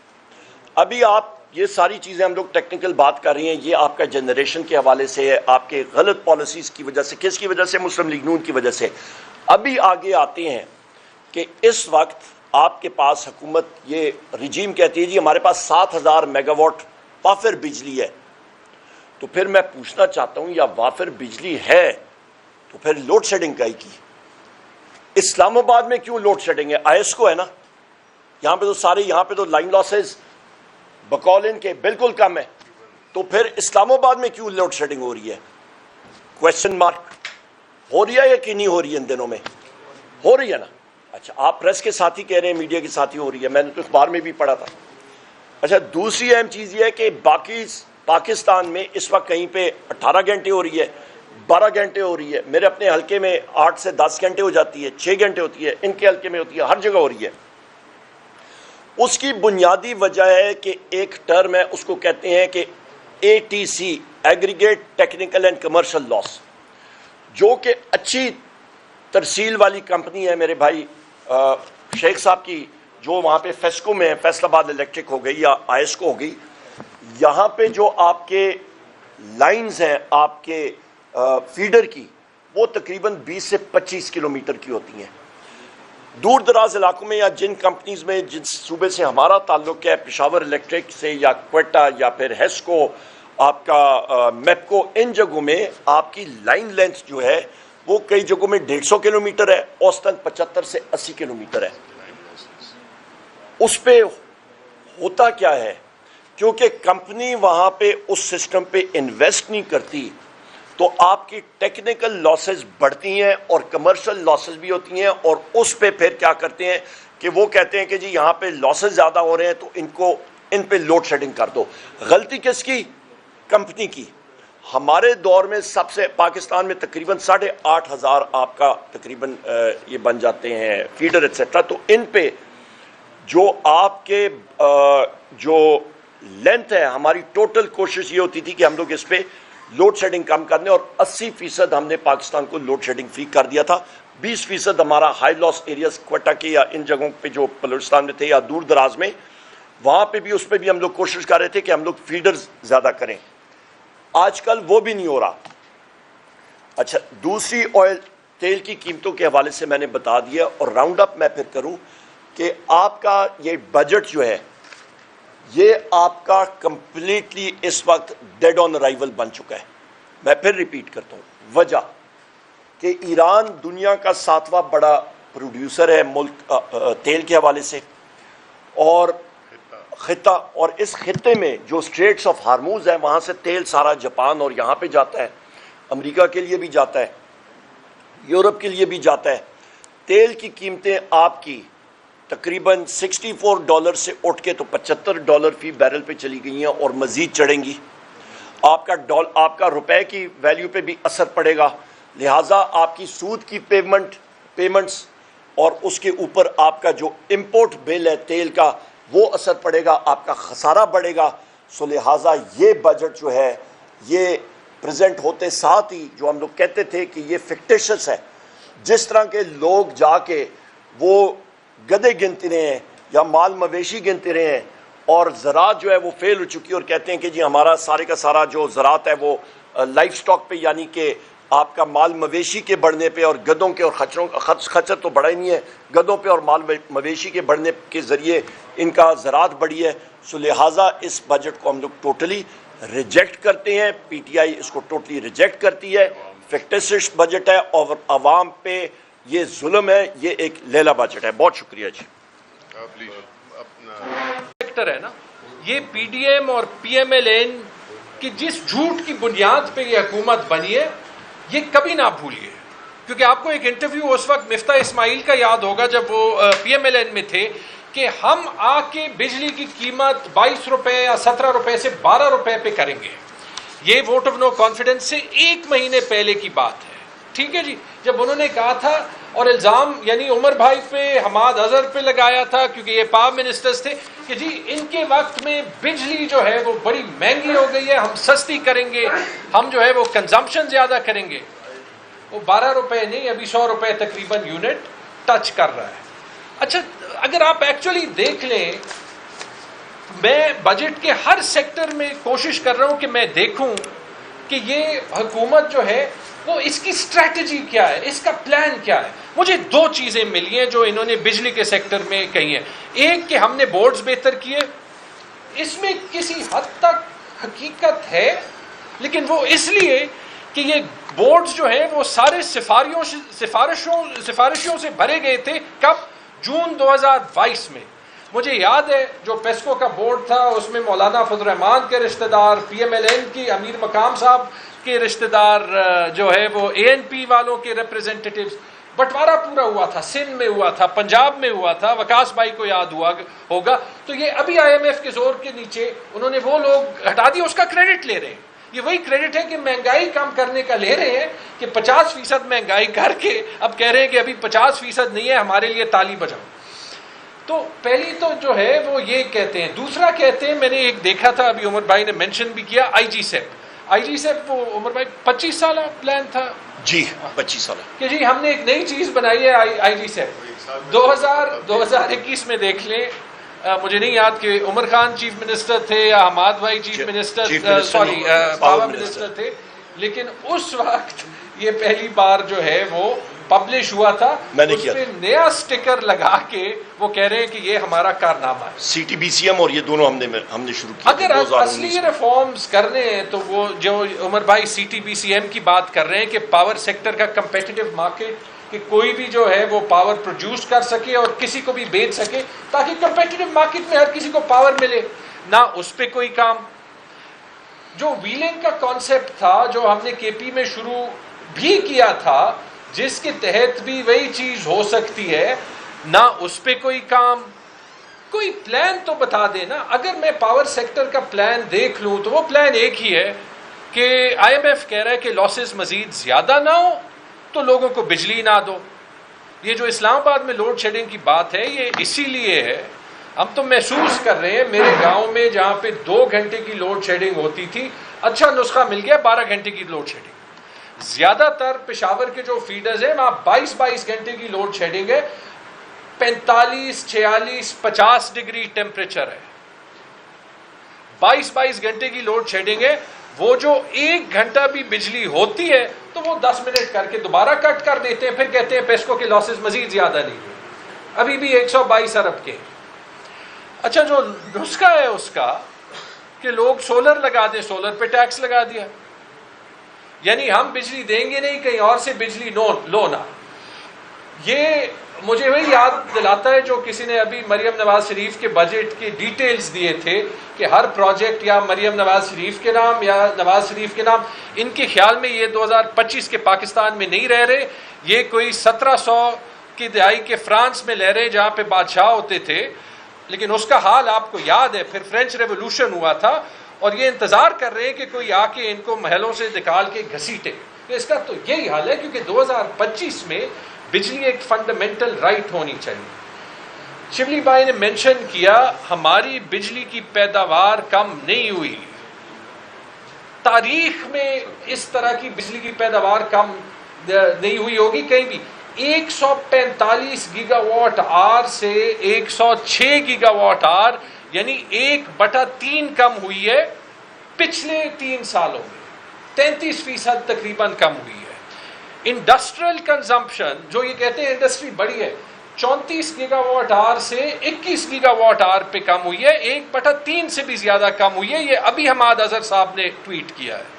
[SPEAKER 2] ابھی آپ یہ ساری چیزیں ہم لوگ ٹیکنیکل بات کر رہی ہیں, یہ آپ کا جنریشن کے حوالے سے ہے, آپ کے غلط پالیسیز کی وجہ سے. کس کی وجہ سے؟ مسلم لیگ نون کی وجہ سے. ابھی آگے آتے ہیں کہ اس وقت آپ کے پاس حکومت یہ رجیم کہتی ہے جی ہمارے پاس 7000 میگا واٹ وافر بجلی ہے. تو پھر میں پوچھنا چاہتا ہوں, یا وافر بجلی ہے تو پھر لوڈ شیڈنگ کا ہی کی. اسلام آباد میں کیوں لوڈ شیڈنگ ہے؟ آئس کو ہے نا, یہاں پہ تو سارے, یہاں پہ تو لائن لاسز بقول ان کے بالکل کم ہے, تو پھر اسلام آباد میں کیوں لوڈ شیڈنگ ہو رہی ہے؟ Question mark. ہو رہی ہے یا کہ نہیں ہو رہی ہے؟ ان دنوں میں ہو رہی ہے نا. اچھا, آپ پریس کے ساتھی کہہ رہے ہیں, میڈیا کے ساتھی ہو رہی ہے, میں نے تو اخبار میں بھی پڑھا تھا. اچھا, دوسری اہم چیز یہ ہے کہ باقی پاکستان میں اس وقت کہیں پہ 18 گھنٹے ہو رہی ہے, 12 گھنٹے ہو رہی ہے. میرے اپنے حلقے میں 8 سے 10 گھنٹے ہو جاتی ہے, 6 گھنٹے ہوتی ہے, ان کے حلقے میں ہوتی ہے, ہر جگہ ہو رہی ہے. اس کی بنیادی وجہ ہے کہ ایک ٹرم ہے, اس کو کہتے ہیں کہ ATC aggregate technical and commercial loss, جو کہ اچھی ترسیل والی کمپنی ہے میرے بھائی شیخ صاحب کی, جو وہاں پہ فیسکو میں فیصل آباد الیکٹرک ہو گئی یا آئس کو ہو گئی. یہاں پہ جو آپ کے لائنز ہیں آپ کے فیڈر کی, وہ تقریباً 20 سے 25 کلومیٹر کی ہوتی ہیں. دور دراز علاقوں میں یا جن کمپنیز میں جن صوبے سے ہمارا تعلق ہے, پشاور الیکٹرک سے یا کوئٹہ یا پھر ہیسکو, آپ کا میپکو، ان جگہوں میں آپ کی لائن لینتھ جو ہے وہ کئی جگہوں میں 150 کلومیٹر ہے، اوسطاً 75 سے 80 کلومیٹر ہے. اس پہ ہوتا کیا ہے، کیونکہ کمپنی وہاں پہ اس سسٹم پہ انویسٹ نہیں کرتی تو آپ کی ٹیکنیکل لاسز بڑھتی ہیں اور کمرشل لاسز بھی ہوتی ہیں، اور اس پہ پھر کیا کرتے ہیں کہ وہ کہتے ہیں کہ جی یہاں پہ لاسز زیادہ ہو رہے ہیں تو ان پہ لوڈ شیڈنگ کر دو. غلطی کس کی؟ کمپنی کی. ہمارے دور میں سب سے پاکستان میں تقریباً 8,500 آپ کا تقریباً یہ بن جاتے ہیں فیڈر ایٹسٹرا. تو ان پہ جو آپ کے جو لینتھ ہے، ہماری ٹوٹل کوشش یہ ہوتی تھی کہ ہم لوگ اس پہ لوڈ شیڈنگ کم کر دیں، اور 80% ہم نے پاکستان کو لوڈ شیڈنگ فری کر دیا تھا. 20% ہمارا ہائی لاس ایریاز کوئٹہ کے یا ان جگہوں پہ جو بلوچستان میں تھے یا دور دراز میں، وہاں پہ بھی اس پہ بھی ہم لوگ کوشش کر رہے تھے کہ ہم لوگ فیڈرز زیادہ کریں. آج کل وہ بھی نہیں ہو رہا. اچھا، دوسری آئل تیل کی قیمتوں کے حوالے سے میں نے بتا دیا، اور راؤنڈ اپ میں پھر کروں کہ آپ کا یہ بجٹ جو ہے یہ آپ کا کمپلیٹلی اس وقت ڈیڈ آن ارائیول بن چکا ہے. میں پھر ریپیٹ کرتا ہوں، وجہ کہ ایران دنیا کا 7واں بڑا پروڈیوسر ہے ملک تیل کے حوالے سے، اور خطہ، اور اس خطے میں جو اسٹریٹس آف ہارموز ہے وہاں سے تیل سارا جاپان اور یہاں پہ جاتا ہے، امریکہ کے لیے بھی جاتا ہے، یورپ کے لیے بھی جاتا ہے. تیل کی قیمتیں آپ کی تقریباً $64 سے اٹھ کے تو $75 فی بیرل پہ چلی گئی ہیں، اور مزید چڑھیں گی. آپ کا روپے کی ویلیو پہ بھی اثر پڑے گا، لہٰذا آپ کی سود کی پیمنٹس اور اس کے اوپر آپ کا جو امپورٹ بل ہے تیل کا وہ اثر پڑے گا، آپ کا خسارہ بڑھے گا. سو لہٰذا یہ بجٹ جو ہے یہ پریزنٹ ہوتے ساتھ ہی جو ہم لوگ کہتے تھے کہ یہ فکٹیشس ہے، جس طرح کے لوگ جا کے وہ گدے گنتے رہے ہیں یا مال مویشی گنتے رہے ہیں، اور زراعت جو ہے وہ فیل ہو چکی، اور کہتے ہیں کہ جی ہمارا سارے کا سارا جو زراعت ہے وہ لائف سٹاک پہ، یعنی کہ آپ کا مال مویشی کے بڑھنے پہ اور گدوں کے اور خچر تو بڑھا ہی نہیں ہے، گدوں پہ اور مال مویشی کے بڑھنے کے ذریعے ان کا زراعت بڑھی ہے. سو لہٰذا اس بجٹ کو ہم لوگ ٹوٹلی ریجیکٹ کرتے ہیں، پی ٹی آئی اس کو ٹوٹلی ریجیکٹ کرتی ہے. فکٹیشس بجٹ ہے اور عوام پہ یہ ظلم ہے، یہ ایک لیلا بجٹ ہے. بہت شکریہ جی.
[SPEAKER 3] سیکٹر ہے نا، یہ پی ڈی ایم اور پی ایم ایل این کی جس جھوٹ کی بنیاد پہ یہ حکومت بنی ہے یہ کبھی نہ بھولیے. کیونکہ آپ کو ایک انٹرویو اس وقت مفتاح اسماعیل کا یاد ہوگا جب وہ پی ایم ایل این میں تھے کہ ہم آ کے بجلی کی قیمت 22 روپے یا 17 روپے سے 12 روپے پہ کریں گے. یہ ووٹ آف نو کانفیڈنس سے 1 مہینے پہلے کی بات ہے. ٹھیک ہے جی، جب انہوں نے کہا تھا اور الزام یعنی عمر بھائی پہ، حماد اظہر پہ لگایا تھا کیونکہ یہ پاور منسٹرز تھے کہ جی ان کے وقت میں بجلی جو ہے وہ بڑی مہنگی ہو گئی ہے، ہم سستی کریں گے، ہم جو ہے وہ کنزمپشن زیادہ کریں گے. وہ 12 روپے نہیں، ابھی 100 روپے تقریباً یونٹ ٹچ کر رہا ہے. اچھا، اگر آپ ایکچولی دیکھ لیں، میں بجٹ کے ہر سیکٹر میں کوشش کر رہا ہوں کہ میں دیکھوں کہ یہ حکومت جو ہے وہ اس کی اسٹریٹجی کیا ہے، اس کا پلان کیا ہے. مجھے 2 چیزیں ملی ہیں جو انہوں نے بجلی کے سیکٹر میں کہی ہیں. ایک کہ ہم نے بورڈز بہتر کیے، اس میں کسی حد تک حقیقت ہے، لیکن وہ اس لیے کہ یہ بورڈز جو ہیں وہ سارے سفارشوں سے بھرے گئے تھے. کب؟ جون 2022 میں. مجھے یاد ہے جو پیسکو کا بورڈ تھا اس میں مولانا فضل الرحمان کے رشتہ دار، پی ایم ایل این کی امیر مقام صاحب کے رشتہ دار، جو ہے وہ اے این پی والوں کے ریپریزنٹیٹیوز. بٹوارا پورا ہوا تھا، سندھ میں ہوا تھا، پنجاب میں ہوا تھا، وکاس بھائی کو یاد ہوگا. تو یہ ابھی آئی ایم ایف کے زور کے نیچے انہوں نے وہ لوگ ہٹا دیا، اس کا کریڈٹ لے رہے ہیں. یہ وہی کریڈٹ ہے کہ مہنگائی کم کرنے کا لے رہے ہیں کہ 50% مہنگائی کر کے اب کہہ رہے ہیں کہ ابھی 50% نہیں ہے، ہمارے لیے تالی بجاؤ. تو پہلی تو جو ہے وہ یہ کہتے ہیں. دوسرا کہتے ہیں، میں نے ایک دیکھا تھا ابھی عمر بھائی نے مینشن بھی کیا، آئی جی سیپ وہ عمر بھائی 25 سالہ پلان تھا
[SPEAKER 2] جی، 25 سالہ
[SPEAKER 3] کہ جی ہم نے ایک نئی چیز بنائی ہے آئی جی سیپ. 2021 میں دیکھ لیں، مجھے نہیں یاد کہ عمر خان چیف منسٹر تھے یا حماد بھائی چیف منسٹر، پاور منسٹر تھے، لیکن اس وقت یہ پہلی بار جو ہے وہ پبلش ہوا تھا،
[SPEAKER 2] میں نے
[SPEAKER 3] اس
[SPEAKER 2] کیا
[SPEAKER 3] پہ نیا سٹیکر لگا کے وہ کہہ رہے ہیں کہ یہ ہمارا کارنامہ ہے.
[SPEAKER 2] CTBCM اور یہ دونوں ہم نے شروع کیا
[SPEAKER 3] اگر اصلی ریفارمز کرنے ہیں تو وہ جو عمر بھائی CTBCM کی بات کر رہے ہیں کہ پاور سیکٹر کا کمپیٹیٹو مارکیٹ، کہ کوئی بھی جو ہے وہ پاور پروڈیوس کر سکے اور کسی کو بھی بیچ سکے تاکہ کمپیٹیٹو مارکیٹ میں ہر کسی کو پاور ملے، نہ اس پہ کوئی کام. جو ویلنگ کا کانسیپٹ تھا جو ہم نے KP میں شروع بھی کیا تھا، جس کے تحت بھی وہی چیز ہو سکتی ہے، نہ اس پہ کوئی کام. کوئی پلان تو بتا دینا. اگر میں پاور سیکٹر کا پلان دیکھ لوں تو وہ پلان ایک ہی ہے کہ IMF کہہ رہا ہے کہ لاسز مزید زیادہ نہ ہو تو لوگوں کو بجلی نہ دو. یہ جو اسلام آباد میں لوڈ شیڈنگ کی بات ہے یہ اسی لیے ہے. ہم تو محسوس کر رہے ہیں، میرے گاؤں میں جہاں پہ 2 گھنٹے کی لوڈ شیڈنگ ہوتی تھی، اچھا نسخہ مل گیا 12 گھنٹے کی لوڈ شیڈنگ. زیادہ تر پشاور کے جو فیڈرز ہیں وہاں 22 گھنٹے کی لوڈ شیڈنگ ہے، 45 46 50 ڈگری ٹیمپریچر ہے. 22 گھنٹے کی لوڈ شیڈنگ ہے. وہ جو 1 گھنٹہ بھی بجلی ہوتی ہے تو وہ 10 منٹ کر کے دوبارہ کٹ کر دیتے ہیں، پھر کہتے ہیں پیسکو کے لاسز مزید زیادہ نہیں ہوئے. ابھی بھی 122 ارب کے. اچھا جو نسخہ ہے اس کا کہ لوگ سولر لگا دیں، سولر پہ ٹیکس لگا دیا، یعنی ہم بجلی دیں گے نہیں، کہیں اور سے بجلی لو نہ. یہ مجھے وہی یاد دلاتا ہے جو کسی نے ابھی مریم نواز شریف کے بجٹ کے ڈیٹیلز دیے تھے کہ ہر پروجیکٹ یا مریم نواز شریف کے نام یا نواز شریف کے نام. ان کے خیال میں یہ 2025 کے پاکستان میں نہیں رہ رہے، یہ کوئی 1700 کی دہائی کے فرانس میں رہ رہے جہاں پہ بادشاہ ہوتے تھے. لیکن اس کا حال آپ کو یاد ہے، پھر فرینچ ریولوشن ہوا تھا اور یہ انتظار کر رہے ہیں کہ کوئی آ کے ان کو محلوں سے نکال کے گھسیٹے. اس کا تو یہی حال ہے کیونکہ 2025 میں بجلی ایک فنڈامنٹل رائٹ ہونی چاہیے. شبلی بھائی نے مینشن کیا ہماری بجلی کی پیداوار کم نہیں ہوئی. تاریخ میں اس طرح کی بجلی کی پیداوار کم نہیں ہوئی ہوگی کہیں بھی. 145 گیگا واٹ آر سے 106 گیگا واٹ آر یعنی 1/3 کم ہوئی ہے پچھلے 3 سالوں میں. 33% تقریباً کم ہوئی ہے. انڈسٹریل کنزمپشن جو یہ کہتے ہیں انڈسٹری بڑی ہے، 34 گیگا واٹ آر سے 21 گیگا واٹ آر پہ کم ہوئی ہے، 1/3 سے بھی زیادہ کم ہوئی ہے. یہ ابھی حماد اظہر صاحب نے ٹویٹ کیا ہے.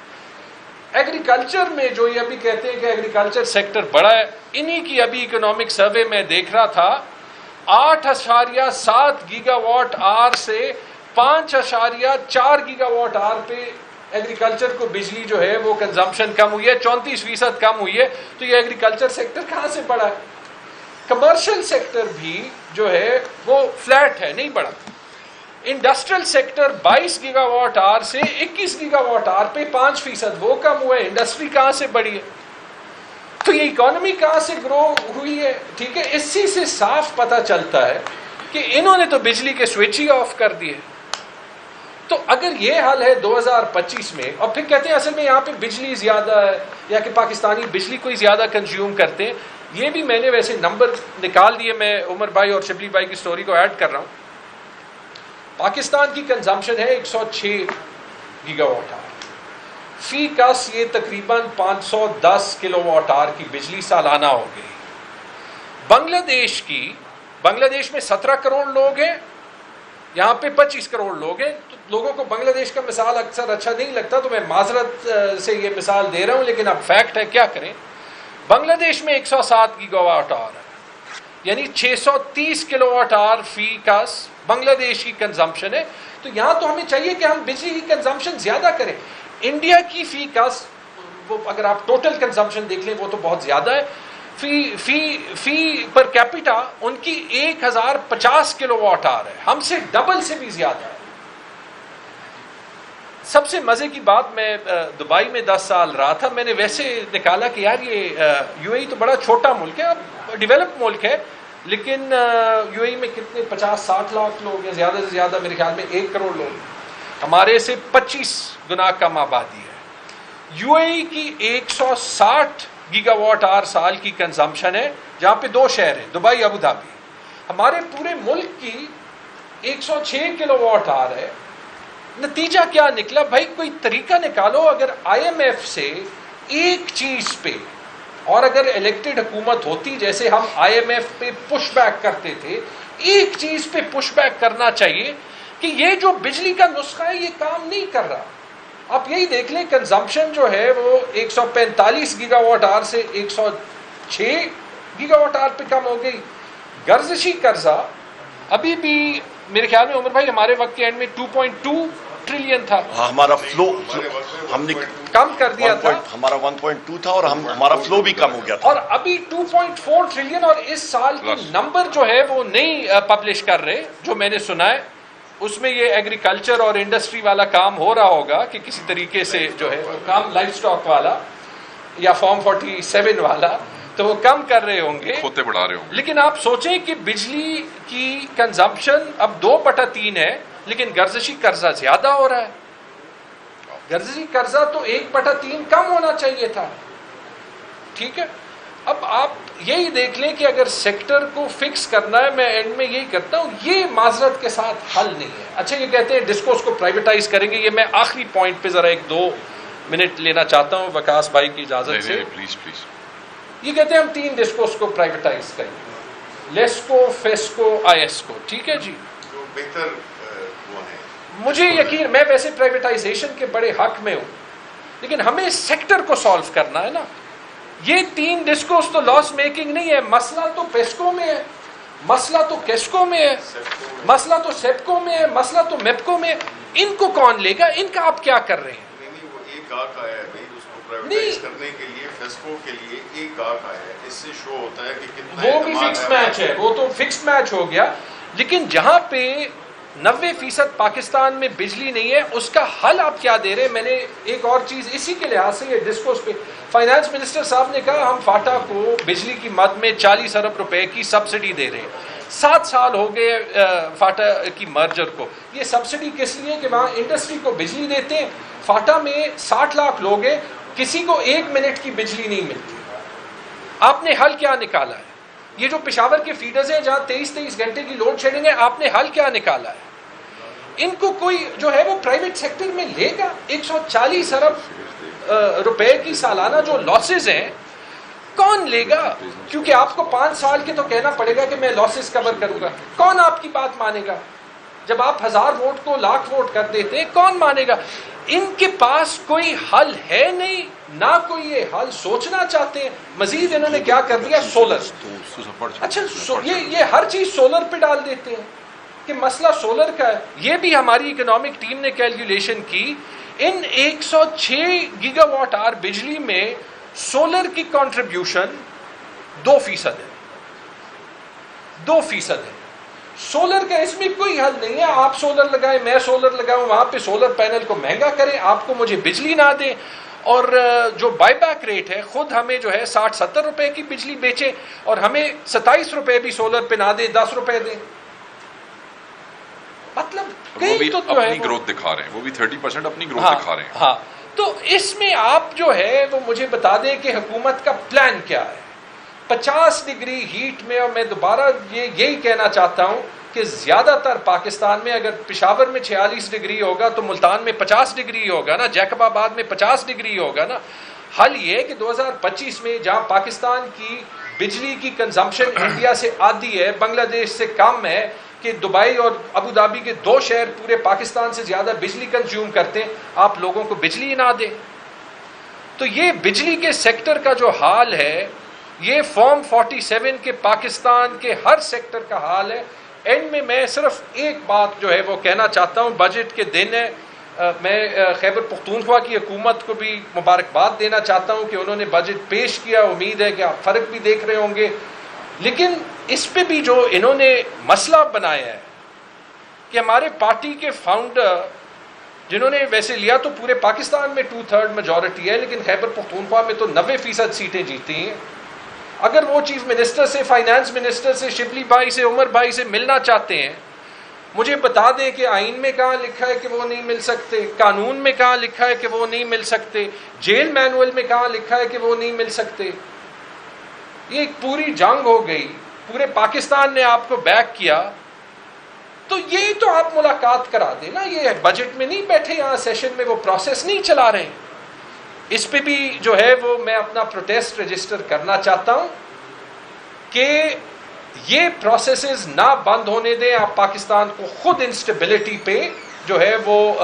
[SPEAKER 3] ایگریکلچر میں جو یہ ابھی کہتے ہیں کہ ایگریکلچر سیکٹر بڑا ہے، انہی کی ابھی اکنامک سروے میں دیکھ رہا تھا 8.7 گیگا واٹ آر سے 5.4 گیگا واٹ آر پہ ایگریکلچر کو بجلی جو ہے وہ کنزمپشن کم ہوئی ہے، 34% کم ہوئی ہے. تو یہ ایگریکلچر سیکٹر کہاں سے بڑھا ہے؟ کمرشل سیکٹر بھی جو ہے وہ فلیٹ ہے، نہیں بڑھا. Industrial sector 22 gigawatt hour سے 21 گیگا واٹ آر پہ 5% وہ کم ہوا ہے. انڈسٹری کہاں سے بڑھی ہے؟ تو یہ اکانومی کہاں سے گرو ہوئی ہے؟ ٹھیک ہے، اسی سے صاف پتہ چلتا ہے کہ انہوں نے تو بجلی کے سوئچ ہی آف کر دیے. تو اگر یہ حال ہے 2025 میں اور پھر کہتے ہیں اصل میں یہاں پہ بجلی زیادہ ہے یا کہ پاکستانی بجلی کوئی زیادہ کنزیوم کرتے ہیں، یہ بھی میں نے ویسے نمبر نکال دیے. میں عمر بھائی اور شبلی بھائی کی سٹوری کو ایڈ کر رہا ہوں. پاکستان کی کنزمپشن ہے 106 گیگا واٹ آر فی کس، یہ تقریباً 510 کلو واٹ آر کی بجلی سالانہ ہو گئی. بنگلہ دیش میں 17 کروڑ لوگ ہیں، یہاں پہ 25 کروڑ لوگ ہیں. تو لوگوں کو بنگلہ دیش کا مثال اکثر اچھا نہیں لگتا تو میں معذرت سے یہ مثال دے رہا ہوں، لیکن اب فیکٹ ہے، کیا کریں. بنگلہ دیش میں 107 گیگا واٹ آر ہے، یعنی 630 کلو واٹ آر فی کس بنگلہ دیش کی کنزمپشن ہے. تو یہاں تو ہمیں چاہیے کہ ہم بجلی کی کنزمپشن زیادہ کریں. انڈیا کی فی کس وہ اگر آپ ٹوٹل کنزمپشن دیکھ لیں وہ تو بہت زیادہ ہے. فی پر کیپیٹا ان کی 1050 کلو واٹ آر ہے، ہم سے ڈبل سے بھی زیادہ ہے. سب سے مزے کی بات، میں دبئی میں 10 سال رہا تھا. میں نے ویسے نکالا کہ یار یہ UAE تو بڑا چھوٹا ملک ہے، اب ڈیولپ ملک ہے، لیکن UAE میں کتنے 50-60 لاکھ لوگ ہیں، زیادہ سے زیادہ میرے خیال میں 1 کروڑ لوگ. ہمارے سے 25 گنا کم آبادی ہے. UAE کی 160 گیگا واٹ آر سال کی کنزمپشن ہے، جہاں پہ 2 شہر ہیں، دبئی ابو دھابی. ہمارے پورے ملک کی 106 کلو واٹ آر ہے. نتیجہ کیا نکلا بھائی؟ کوئی طریقہ نکالو. اگر IMF سے ایک چیز پہ اور اگر الیکٹڈ حکومت ہوتی, جیسے ہم IMF پہ پش بیک کرتے تھے, ایک چیز پہ پش بیک کرنا چاہیے کہ یہ جو بجلی کا نسخہ ہے یہ کام نہیں کر رہا. آپ یہی دیکھ لیں, کنزمپشن جو ہے وہ 145 گیگا واٹ آور سے 106 گیگا واٹ آور پہ کم ہو گئی. گردشی قرضہ ابھی بھی میرے خیال میں عمر بھائی ہمارے وقت کے اینڈ میں 2.2 ٹریلین تھا.
[SPEAKER 2] ہمارا فلو ہم نے
[SPEAKER 3] کم کر دیا تھا,
[SPEAKER 2] ہمارا 1.2 تھا اور ہمارا فلو بھی کم ہو گیا تھا.
[SPEAKER 3] اور ابھی 2.4 ٹریلین. اور اس سال کی نمبر جو ہے وہ نہیں پبلش کر رہے, جو میں نے سنا ہے اس میں یہ ایگریکلچر اور انڈسٹری والا کام ہو رہا ہوگا کہ کسی طریقے سے جو ہے وہ کام لائف سٹاک والا یا فارم 47 والا تو وہ کم کر رہے ہوں گے,
[SPEAKER 4] کھوتے بڑھا رہے ہوں گے.
[SPEAKER 3] لیکن آپ سوچیں کہ بجلی کی کنزمپشن اب 2/3 ہے, لیکن گردشی قرضہ زیادہ ہو رہا ہے. گردشی قرضہ تو 1/3 کم ہونا چاہیے تھا. ٹھیک ہے, اب آپ یہی دیکھ لیں کہ اگر سیکٹر کو فکس کرنا ہے, میں اینڈ میں یہی کرتا ہوں, یہ معذرت کے ساتھ حل نہیں ہے. اچھا یہ کہتے ہیں ڈسکوز کو پرائیویٹائز کریں گے, یہ میں آخری پوائنٹ پہ ذرا 1-2 منٹ لینا چاہتا ہوں وکاس بھائی کی اجازت سے.
[SPEAKER 4] Please please.
[SPEAKER 3] یہ کہتے ہیں ہم 3 ڈسکوز کو پرائیویٹائز کریں گے, لیسکو, فیسکو, ISCO. ٹھیک ہے جی,
[SPEAKER 1] جو بہتر وہ ہیں.
[SPEAKER 3] مجھے یقین, میں ویسے پرائیویٹائزیشن کے بڑے حق میں ہوں, لیکن ہمیں سیکٹر کو سالو کرنا ہے نا. یہ 3 ڈسکوز تو لاس میکنگ نہیں ہے. مسئلہ تو پیسکو میں ہے, مسئلہ تو کیسکو میں ہے, مسئلہ تو سیپکو میں ہے, مسئلہ تو میپکو میں ہے. ان کو کون لے گا؟ ان کا آپ کیا کر رہے ہیں؟
[SPEAKER 1] نہیں, وہ ایک آنکھ آیا ہے بھائی, اس کو پرائیویٹائز کرنے کے لیے فیسکو کے لیے ایک آنکھ آیا ہے. اس سے شو ہوتا ہے کہ کتنا
[SPEAKER 3] وہ بھی فکس میچ ہے, وہ تو فکس میچ ہو گیا. لیکن جہاں پہ 90% پاکستان میں بجلی نہیں ہے, اس کا حل آپ کیا دے رہے ہیں؟ میں نے ایک اور چیز اسی کے لحاظ سے یہ ڈسکوس پہ, فائنانس منسٹر صاحب نے کہا ہم فاٹا کو بجلی کی مد میں 40 ارب روپے کی سبسڈی دے رہے ہیں. 7 سال ہو گئے فاٹا کی مرجر کو. یہ سبسڈی کس لیے کہ وہاں انڈسٹری کو بجلی دیتے ہیں. فاٹا میں 60 لاکھ لوگ ہیں, کسی کو 1 منٹ کی بجلی نہیں ملتی. آپ نے حل کیا نکالا ہے؟ یہ جو پشاور کے فیڈرز ہیں جہاں 23 گھنٹے کی لوڈ شیڈنگ ہے, آپ نے حل کیا نکالا ہے؟ ان کو کوئی جو ہے وہ پرائیویٹ سیکٹر میں لے گا؟ 140 ارب روپے کی سالانہ جو لاسز ہیں کون لے گا؟ کیونکہ آپ کو 5 سال کے تو کہنا پڑے گا کہ میں لاسز کور کروں گا. کون آپ کی بات مانے گا؟ جب آپ 1000 ووٹ کو لاکھ ووٹ کر دیتے ہیں, کون مانے گا؟ ان کے پاس کوئی حل ہے نہیں, نہ کوئی یہ حل سوچنا چاہتے ہیں. مزید انہوں نے کیا کر دیا؟ سولر. اچھا یہ ہر چیز سولر پہ ڈال دیتے ہیں کہ مسئلہ سولر کا ہے. یہ بھی ہماری اکنامک ٹیم نے کیلکولیشن کی, ان 106 گیگا واٹ آور بجلی میں سولر کی کنٹریبیوشن 2% ہے. 2% ہے سولر کا. اس میں کوئی حل نہیں ہے آپ سولر لگائیں, میں سولر لگاؤں, وہاں پہ سولر پینل کو مہنگا کریں, آپ کو مجھے بجلی نہ دیں, اور جو بائی بیک ریٹ ہے خود ہمیں جو ہے 60-70 روپے کی بجلی بیچے اور ہمیں 27 روپے بھی سولر پہ نہ دیں, 10 روپے دیں. مطلب
[SPEAKER 4] وہ بھی
[SPEAKER 3] تو
[SPEAKER 4] اپنی گروتھ دکھا رہے ہیں, وہ بھی 30% اپنی گروتھ دکھا رہے ہیں.
[SPEAKER 3] ہاں, تو اس میں آپ جو ہے وہ مجھے بتا دیں کہ حکومت کا پلان کیا ہے. 50 ڈگری ہیٹ میں, اور میں دوبارہ یہی کہنا چاہتا ہوں کہ زیادہ تر پاکستان میں اگر پشاور میں 46 ڈگری ہوگا تو ملتان میں 50 ڈگری ہوگا نا, جیکب آباد میں 50 ڈگری ہوگا نا. حل یہ ہے کہ 2025 میں جہاں پاکستان کی بجلی کی کنزمپشن انڈیا سے آدھی ہے, بنگلہ دیش سے کم ہے, کہ دبئی اور ابو دھابی کے 2 شہر پورے پاکستان سے زیادہ بجلی کنزیوم کرتے ہیں, آپ لوگوں کو بجلی نہ دیں. تو یہ بجلی کے سیکٹر کا جو حال ہے, یہ فارم 47 کے پاکستان کے ہر سیکٹر کا حال ہے. اینڈ میں صرف ایک بات جو ہے وہ کہنا چاہتا ہوں, بجٹ کے دن ہے, میں خیبر پختونخوا کی حکومت کو بھی مبارکباد دینا چاہتا ہوں کہ انہوں نے بجٹ پیش کیا. امید ہے کہ آپ فرق بھی دیکھ رہے ہوں گے, لیکن اس پہ بھی جو انہوں نے مسئلہ بنایا ہے کہ ہمارے پارٹی کے فاؤنڈر جنہوں نے ویسے لیا تو پورے پاکستان میں 2/3 میجورٹی ہے, لیکن خیبر پختونخوا میں تو 90% سیٹیں جیتی ہیں. اگر وہ چیف منسٹر سے, فائنانس منسٹر سے, شبلی بھائی سے, عمر بھائی سے ملنا چاہتے ہیں, مجھے بتا دیں کہ آئین میں کہاں لکھا ہے کہ وہ نہیں مل سکتے, قانون میں کہاں لکھا ہے کہ وہ نہیں مل سکتے, جیل مینول میں کہاں لکھا ہے کہ وہ نہیں مل سکتے. یہ ایک پوری جنگ ہو گئی, پورے پاکستان نے آپ کو بیک کیا, تو یہ تو آپ ملاقات کرا دیں نا. یہ بجٹ میں نہیں بیٹھے یہاں سیشن میں, وہ پروسیس نہیں چلا رہے ہیں. اس پہ بھی جو ہے وہ میں اپنا پروٹیسٹ رجسٹر کرنا چاہتا ہوں کہ یہ پروسیسز نہ بند ہونے دیں. آپ پاکستان کو خود انسٹیبلٹی پہ جو ہے وہ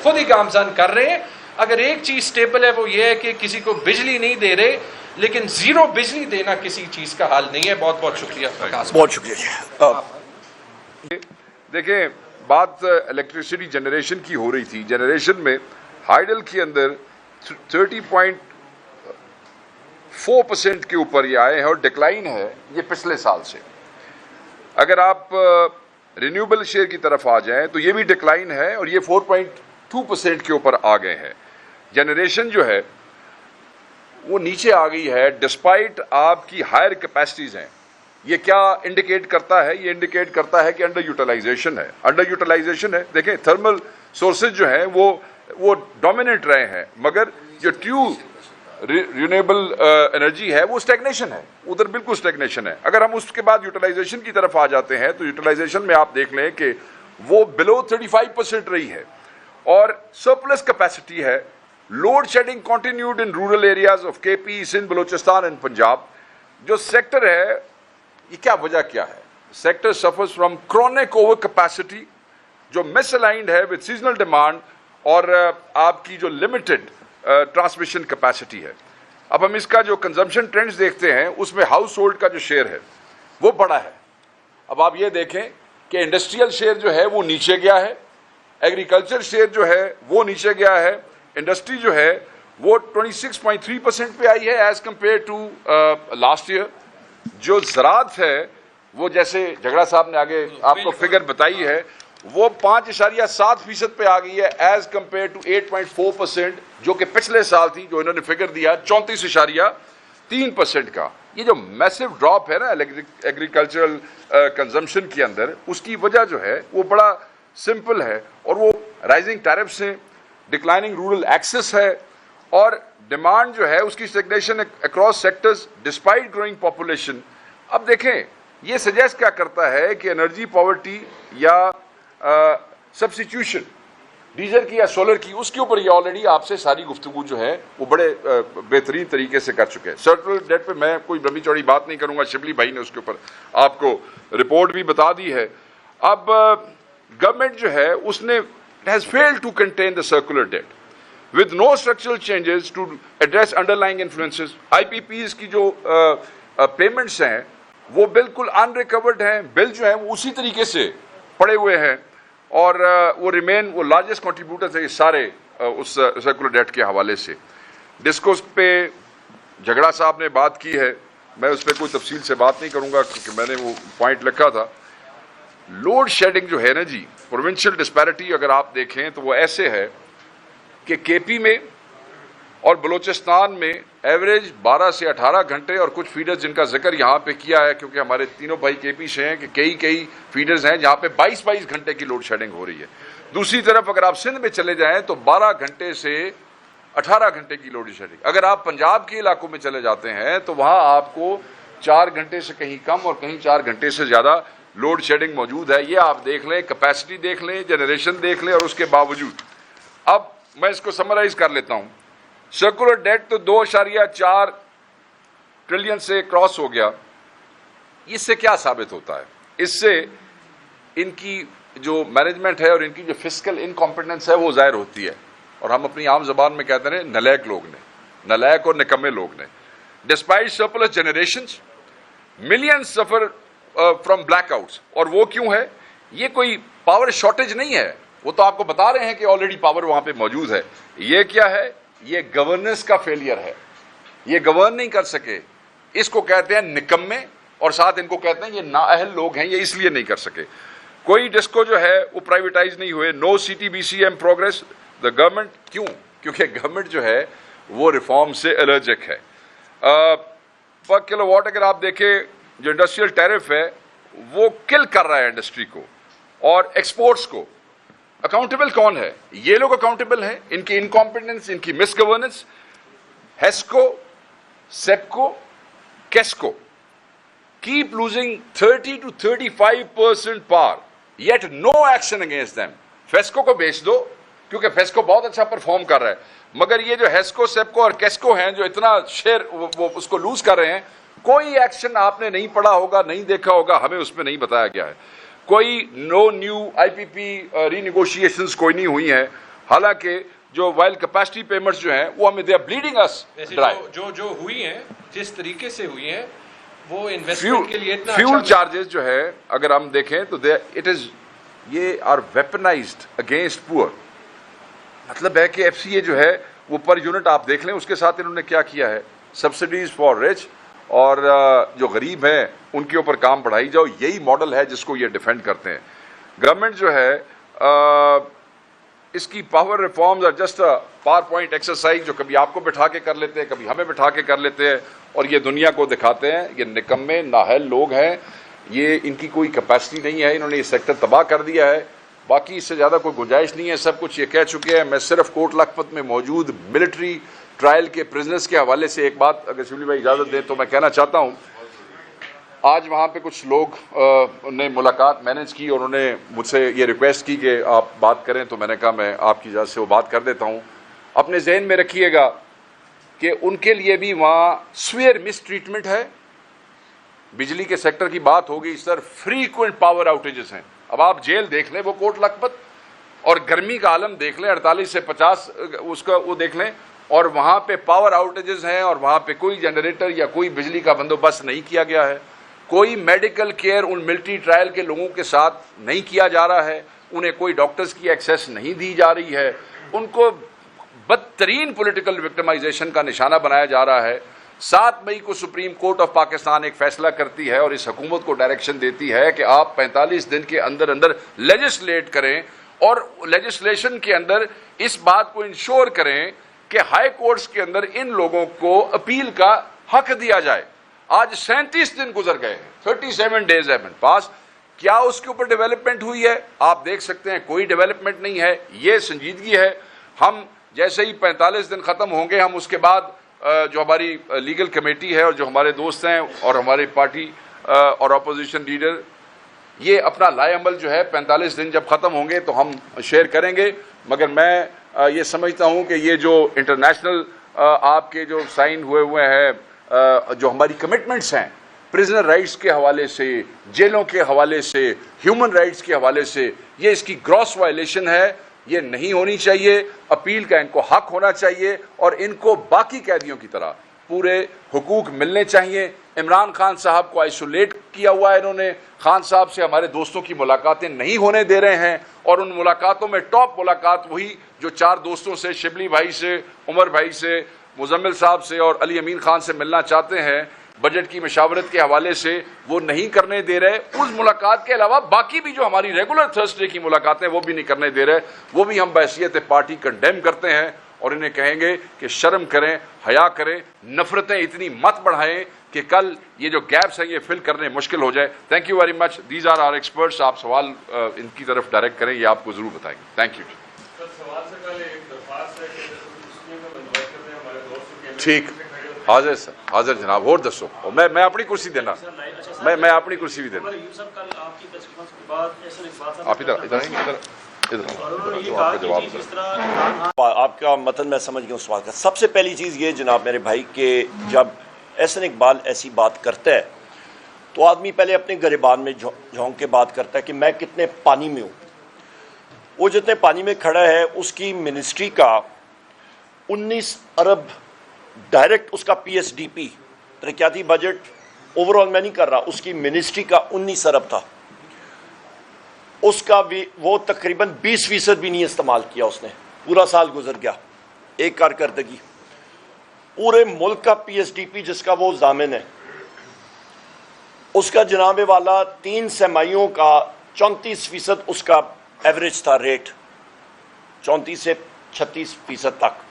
[SPEAKER 3] خود ہی گامزن کر رہے ہیں. اگر ایک چیز سٹیبل ہے وہ یہ ہے کہ کسی کو بجلی نہیں دے رہے, لیکن زیرو بجلی دینا کسی چیز کا حال نہیں ہے. بہت بہت شکریہ.
[SPEAKER 2] بہت شکریہ.
[SPEAKER 5] دیکھیں بات الیکٹریسٹی جنریشن کی ہو رہی تھی. جنریشن میں ہائیڈل کے اندر 30.4% کے اوپر یہ آئے ہیں اور ڈکلائن ہے یہ پچھلے سال سے. اگر آپ رینیوبل شیئر کی طرف آ جائیں تو یہ بھی ڈکلائن ہے اور یہ 4.2% کے اوپر آ گئے ہیں. جنریشن جو ہے وہ نیچے آ گئی ہے ڈسپائٹ آپ کی ہائر کیپیسٹیز ہیں. یہ کیا انڈیکیٹ کرتا ہے؟ یہ انڈیکیٹ کرتا ہے کہ انڈر یوٹیلائزیشن ہے. انڈر یوٹیلائزیشن ہے. دیکھیں تھرمل سورسز جو ہیں وہ ڈومیننٹ رہے ہیں, مگر جو رینیوبل انرجی ہے وہ اسٹیگنیشن ہے, ادھر بالکل اسٹیگنیشن ہے. اگر ہم اس کے بعد یوٹیلائزیشن کی طرف آ جاتے ہیں تو یوٹیلائزیشن میں آپ دیکھ لیں کہ وہ بلو 35% رہی ہے اور سرپلس کیپیسٹی ہے. Load shedding continued in rural areas of K P, Sindh, Balochistan and Punjab. جو سیکٹر ہے یہ کیا وجہ کیا ہے؟ Sector suffers from chronic over capacity جو مس الائنڈ ہے وتھ سیزنل ڈیمانڈ اور آپ کی جو لمیٹڈ ٹرانسمیشن کیپیسٹی ہے. اب ہم اس کا جو کنزمپشن ٹرینڈز دیکھتے ہیں اس میں ہاؤس ہولڈ کا جو شیئر ہے وہ بڑا ہے. اب آپ یہ دیکھیں کہ انڈسٹریل شیئر جو ہے وہ نیچے گیا ہے, ایگریکلچر شیئر جو ہے وہ نیچے گیا ہے, انڈسٹری جو ہے وہ 26.3% پہ آئی ہے as compare to last year. جو زراعت ہے وہ جیسے جھگڑا صاحب نے آگے آپ کو فگر بتائی ہے وہ 5.7% پہ آ گئی ہے ایز کمپیئر ٹو 8.4% جو کہ پچھلے سال تھی, جو انہوں نے فگر دیا 34.3% کا. یہ جو میسو ڈراپ ہے نا ایگریکلچرل کنزمپشن کے اندر, اس کی وجہ جو ہے وہ بڑا سمپل ہے اور وہ رائزنگ ٹیرفس ہیں, ڈکلائننگ رورل ایکسس ہے اور ڈیمانڈ جو ہے اس کی stagnation across sectors despite growing population. اب دیکھیں یہ سجیسٹ کیا کرتا ہے کہ انرجی پاورٹی یا سبسٹیوشن ڈیزل کی یا سولر کی, اس کے اوپر یہ آلریڈی آپ سے ساری گفتگو جو ہے وہ بڑے بہترین طریقے سے کر چکے ہیں. سرکلر ڈیٹ پہ میں کوئی لمبی چوڑی بات نہیں کروں گا, شبلی بھائی نے اس کے اوپر آپ کو رپورٹ بھی بتا دی ہے. اب گورنمنٹ جو ہے اس نے has failed to contain the circular debt with no structural changes to address underlying influences. IPPs کی جو پیمنٹس ہیں وہ بالکل unrecovered ہیں, بل جو ہیں وہ اسی طریقے سے پڑے ہوئے ہیں اور وہ ریمین وہ لارجسٹ کنٹریبیوٹر ہیں سارے اس سرکولر ڈیٹ کے حوالے سے. ڈسکوس پہ جھگڑا صاحب نے بات کی ہے, میں اس پہ کوئی تفصیل سے بات نہیں کروں گا کیونکہ میں نے وہ پوائنٹ لکھا تھا. لوڈ شیڈنگ جو ہے نا جی, پروونشل ڈسپیرٹی اگر آپ دیکھیں تو وہ ایسے ہے کہ کے پی میں اور بلوچستان میں ایوریج 12 سے 18 گھنٹے اور کچھ فیڈرز جن کا ذکر یہاں پہ کیا ہے کیونکہ ہمارے تینوں بھائی کے پی سے ہیں کہ کئی فیڈرز ہیں جہاں پہ 22 گھنٹے کی لوڈ شیڈنگ ہو رہی ہے. دوسری طرف اگر آپ سندھ میں چلے جائیں تو 12 گھنٹے سے 18 گھنٹے کی لوڈ شیڈنگ. اگر آپ پنجاب کے علاقوں میں چلے جاتے ہیں تو وہاں آپ کو 4 گھنٹے سے کہیں کم اور کہیں 4 گھنٹے سے زیادہ لوڈ شیڈنگ موجود ہے. یہ آپ دیکھ لیں, کیپیسٹی دیکھ لیں, جنریشن دیکھ لیں اور اس کے باوجود. اب میں اس کو سمرائز کر لیتا ہوں. سرکولر ڈیٹ تو 2.4 ٹریلین سے کراس ہو گیا. اس سے کیا ثابت ہوتا ہے؟ اس سے ان کی جو مینجمنٹ ہے اور ان کی جو فسکل انکمپیٹنس ہے وہ ظاہر ہوتی ہے, اور ہم اپنی عام زبان میں کہتے ہیں نلیک لوگ نے, نلیک اور نکمے لوگ نے. Despite surplus generations millions suffer from black outs. اور وہ کیوں ہے؟ یہ کوئی پاور شارٹیج نہیں ہے, وہ تو آپ کو بتا رہے ہیں کہ آلریڈی پاور وہاں پہ موجود ہے. یہ کیا ہے؟ یہ گورننس کا فیلئر ہے, یہ گورن نہیں کر سکے. اس کو کہتے ہیں نکمے اور ساتھ ان کو کہتے ہیں یہ نااہل لوگ ہیں, یہ اس لیے نہیں کر سکے. کوئی ڈسکو جو ہے وہ پرائیویٹائز نہیں ہوئے. No C T B C M progress. The government کیوں؟ کیونکہ گورنمنٹ جو ہے وہ ریفارم سے الرجک ہے. پر کلو واٹ اگر آپ دیکھیں جو انڈسٹریل ٹیرف ہے وہ کل کر رہا ہے انڈسٹری کو اور ایکسپورٹس کو. اکاؤنٹیبل کون ہے؟ یہ لوگ اکاؤنٹیبل ہیں, ان کی انکمپیٹنس, ان کی misgovernance. HESCO, SEPCO, QESCO keep losing 30 to 35% par yet no action against them. FESCO کو بیچ دو کیونکہ فیسکو بہت اچھا پرفارم کر رہا ہے, مگر یہ جو ہیسکو سیپکو اور کیسکو ہیں جو اتنا شیئر وہ اس کو لوز کر رہے ہیں، کوئی ایکشن آپ نے نہیں پڑھا ہوگا، نہیں دیکھا ہوگا، ہمیں اس میں نہیں بتایا گیا ہے. کوئی نو نیو آئی پی پی ری نیگوشیشنز کوئی نہیں ہوئی ہیں، حالانکہ جو وائل کیپیسٹی پیمنٹس جو ہیں وہ ہمیں they are bleeding us dry.
[SPEAKER 3] جو ہوئی ہیں جس طریقے سے ہوئی ہیں وہ انویسٹمنٹ کے لیے اتنا
[SPEAKER 5] فیول چارجز جو ہے اگر ہم دیکھیں تو اٹ از یہ آر ویپنائزڈ اگینسٹ پور. مطلب ہے کہ ایف سی اے جو ہے وہ پر یونٹ آپ دیکھ لیں اس کے ساتھ انہوں نے کیا کیا ہے، سبسڈیز فار رچ، اور جو غریب ہیں ان کے اوپر کام بڑھائی جاؤ. یہی ماڈل ہے جس کو یہ ڈیفینڈ کرتے ہیں. گورنمنٹ جو ہے اس کی power reforms are just PowerPoint exercise جو کبھی آپ کو بٹھا کے کر لیتے ہیں، کبھی ہمیں بٹھا کے کر لیتے ہیں اور یہ دنیا کو دکھاتے ہیں. یہ نکمے نااہل لوگ ہیں، یہ ان کی کوئی کیپیسٹی نہیں ہے، انہوں نے یہ سیکٹر تباہ کر دیا ہے. باقی اس سے زیادہ کوئی گنجائش نہیں ہے، سب کچھ یہ کہہ چکے ہیں. میں صرف کوٹ لکھپت میں موجود ملٹری ٹرائل کے پرزنرز کے حوالے سے ایک بات اگر شبلی بھائی اجازت دیں تو میں کہنا چاہتا ہوں. آج وہاں پہ کچھ لوگ نے ملاقات مینیج کی اور انہوں نے مجھ سے یہ ریکویسٹ کی کہ آپ بات کریں، تو میں نے کہا میں آپ کی اجازت سے وہ بات کر دیتا ہوں. اپنے ذہن میں رکھیے گا کہ ان کے لیے بھی وہاں سویئر مس ٹریٹمنٹ ہے. بجلی کے سیکٹر کی بات ہوگی سر، فریکوینٹ پاور آؤٹیجز ہیں. اب آپ جیل دیکھ لیں وہ کوٹ لکھپت، اور گرمی کا عالم دیکھ لیں 48 سے 50 اس کا وہ دیکھ لیں، اور وہاں پہ پاور آؤٹیجز ہیں اور وہاں پہ کوئی جنریٹر یا کوئی بجلی کا بندوبست نہیں کیا گیا ہے. کوئی medical care in military trial کے لوگوں کے ساتھ نہیں کیا جا رہا ہے. انہیں کوئی ڈاکٹرز کی ایکسیس نہیں دی جا رہی ہے. ان کو بدترین پولیٹیکل وکٹمائزیشن کا نشانہ بنایا جا رہا ہے. 7 مئی کو سپریم کورٹ آف پاکستان ایک فیصلہ کرتی ہے اور اس حکومت کو ڈائریکشن دیتی ہے کہ آپ 45 دن کے اندر اندر لیجسلیٹ کریں اور لیجسلیشن کے اندر اس بات کو انشور کریں کہ ہائی کورٹس کے اندر ان لوگوں کو اپیل کا حق دیا جائے. آج 37 دن گزر گئے ہیں، 37 days have been passed. کیا اس کے اوپر ڈیولپمنٹ ہوئی ہے؟ آپ دیکھ سکتے ہیں کوئی ڈیولپمنٹ نہیں ہے. یہ سنجیدگی ہے. ہم جیسے ہی 45 دن ختم ہوں گے، ہم اس کے بعد جو ہماری لیگل کمیٹی ہے اور جو ہمارے دوست ہیں اور ہماری پارٹی اور اپوزیشن لیڈر، یہ اپنا لائے عمل جو ہے 45 دن جب ختم ہوں گے تو ہم شیئر کریں گے. مگر میں یہ سمجھتا ہوں کہ یہ جو انٹرنیشنل آپ کے جو سائن ہوئے ہیں، جو ہماری کمٹمنٹس ہیں پرزنر رائٹس کے حوالے سے، جیلوں کے حوالے سے، ہیومن رائٹس کے حوالے سے، یہ اس کی گراس وائلیشن ہے. یہ نہیں ہونی چاہیے. اپیل کا ان کو حق ہونا چاہیے اور ان کو باقی قیدیوں کی طرح پورے حقوق ملنے چاہیے. عمران خان صاحب کو آئسولیٹ کیا ہوا ہے انہوں نے. خان صاحب سے ہمارے دوستوں کی ملاقاتیں نہیں ہونے دے رہے ہیں، اور ان ملاقاتوں میں ٹاپ ملاقات وہی جو 4 دوستوں سے، شبلی بھائی سے، عمر بھائی سے، مزمل صاحب سے اور علی امین خان سے ملنا چاہتے ہیں بجٹ کی مشاورت کے حوالے سے، وہ نہیں کرنے دے رہے. اس ملاقات کے علاوہ باقی بھی جو ہماری ریگولر تھرسڈے کی ملاقاتیں وہ بھی نہیں کرنے دے رہے. وہ بھی ہم بحیثیت پارٹی کنڈیم کرتے ہیں اور انہیں کہیں گے کہ شرم کریں، حیا کریں، نفرتیں اتنی مت بڑھائیں کہ کل یہ جو گیپس ہیں یہ فل کرنے مشکل ہو جائے. Thank you very much. These are our experts. آپ سوال ان کی طرف ڈائریکٹ کریں، یہ آپ کو ضرور بتائیں گے. Thank you. ٹھیک، حاضر سر، حاضر جناب. اور دسو، میں اپنی کرسی دینا، میں اپنی کرسی بھی دینا. آپ ادھر آئیں گے،
[SPEAKER 2] آپ کا متن میں سمجھ گیا اس سوال کا. سب سے پہلی چیز یہ جناب میرے بھائی کہ جب احسن اقبال ایسی بات کرتا ہے تو آدمی پہلے اپنے گریبان میں جھونک کے بات کرتا ہے کہ میں کتنے پانی میں ہوں. وہ جتنے پانی میں کھڑا ہے اس کی منسٹری کا 19 ارب ڈائریکٹ اس کا پی ایس ڈی پی ترقیاتی بجٹ اوور آل میں نہیں کر رہا، اس کی منسٹری کا 19 ارب تھا. اس کا بھی وہ تقریباً 20% بھی نہیں استعمال کیا اس نے. پورا سال گزر گیا. ایک کارکردگی پورے ملک کا پی ایس ڈی پی جس کا وہ ضامن ہے، اس کا جناب والا 3 سرمایوں کا 34% اس کا ایوریج تھا ریٹ، 34 سے 36% تک.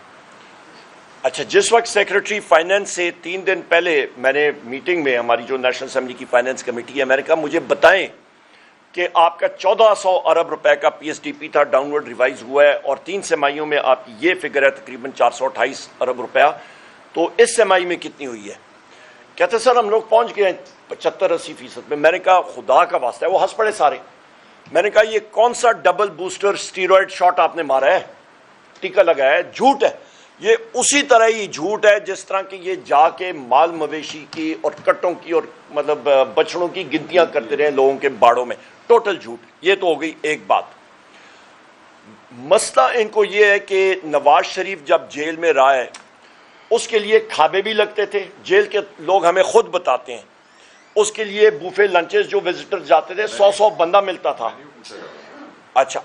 [SPEAKER 2] اچھا، جس وقت سیکرٹری فائنینس سے 3 دن پہلے میں نے میٹنگ میں، ہماری جو نیشنل اسمبلی کی فائنینس کمیٹی ہے، میں نے کہا مجھے بتائیں کہ آپ کا 1400 ارب روپے کا پی ایس ڈی پی تھا، ڈاؤن ورڈ ریوائز ہوا ہے، اور 3 سرمایوں میں آپ کی یہ فگر ہے تقریباً 428 ارب روپیہ، تو اس سرمائی میں کتنی ہوئی ہے؟ کہتے سر ہم لوگ پہنچ گئے 75-80% میں. میں نے کہا خدا کا واسطہ ہے، وہ ہنس پڑے سارے. میں نے کہا یہ کون سا ڈبل بوسٹر اسٹیرائڈ شاٹ آپ نے مارا ہے، ٹیکا لگایا ہے؟ جھوٹ ہے. یہ اسی طرح ہی جھوٹ ہے جس طرح کہ یہ جا کے مال مویشی کی اور کٹوں کی اور مطلب بچڑوں کی گنتیاں کرتے رہے لوگوں کے باڑوں میں. ٹوٹل جھوٹ. یہ تو ہو گئی ایک بات. مسئلہ ان کو یہ ہے کہ نواز شریف جب جیل میں رہا ہے اس کے لیے کھابے بھی لگتے تھے. جیل کے لوگ ہمیں خود بتاتے ہیں اس کے لیے بوفے لنچز جو وزٹر جاتے تھے 100 بندہ ملتا تھا. اچھا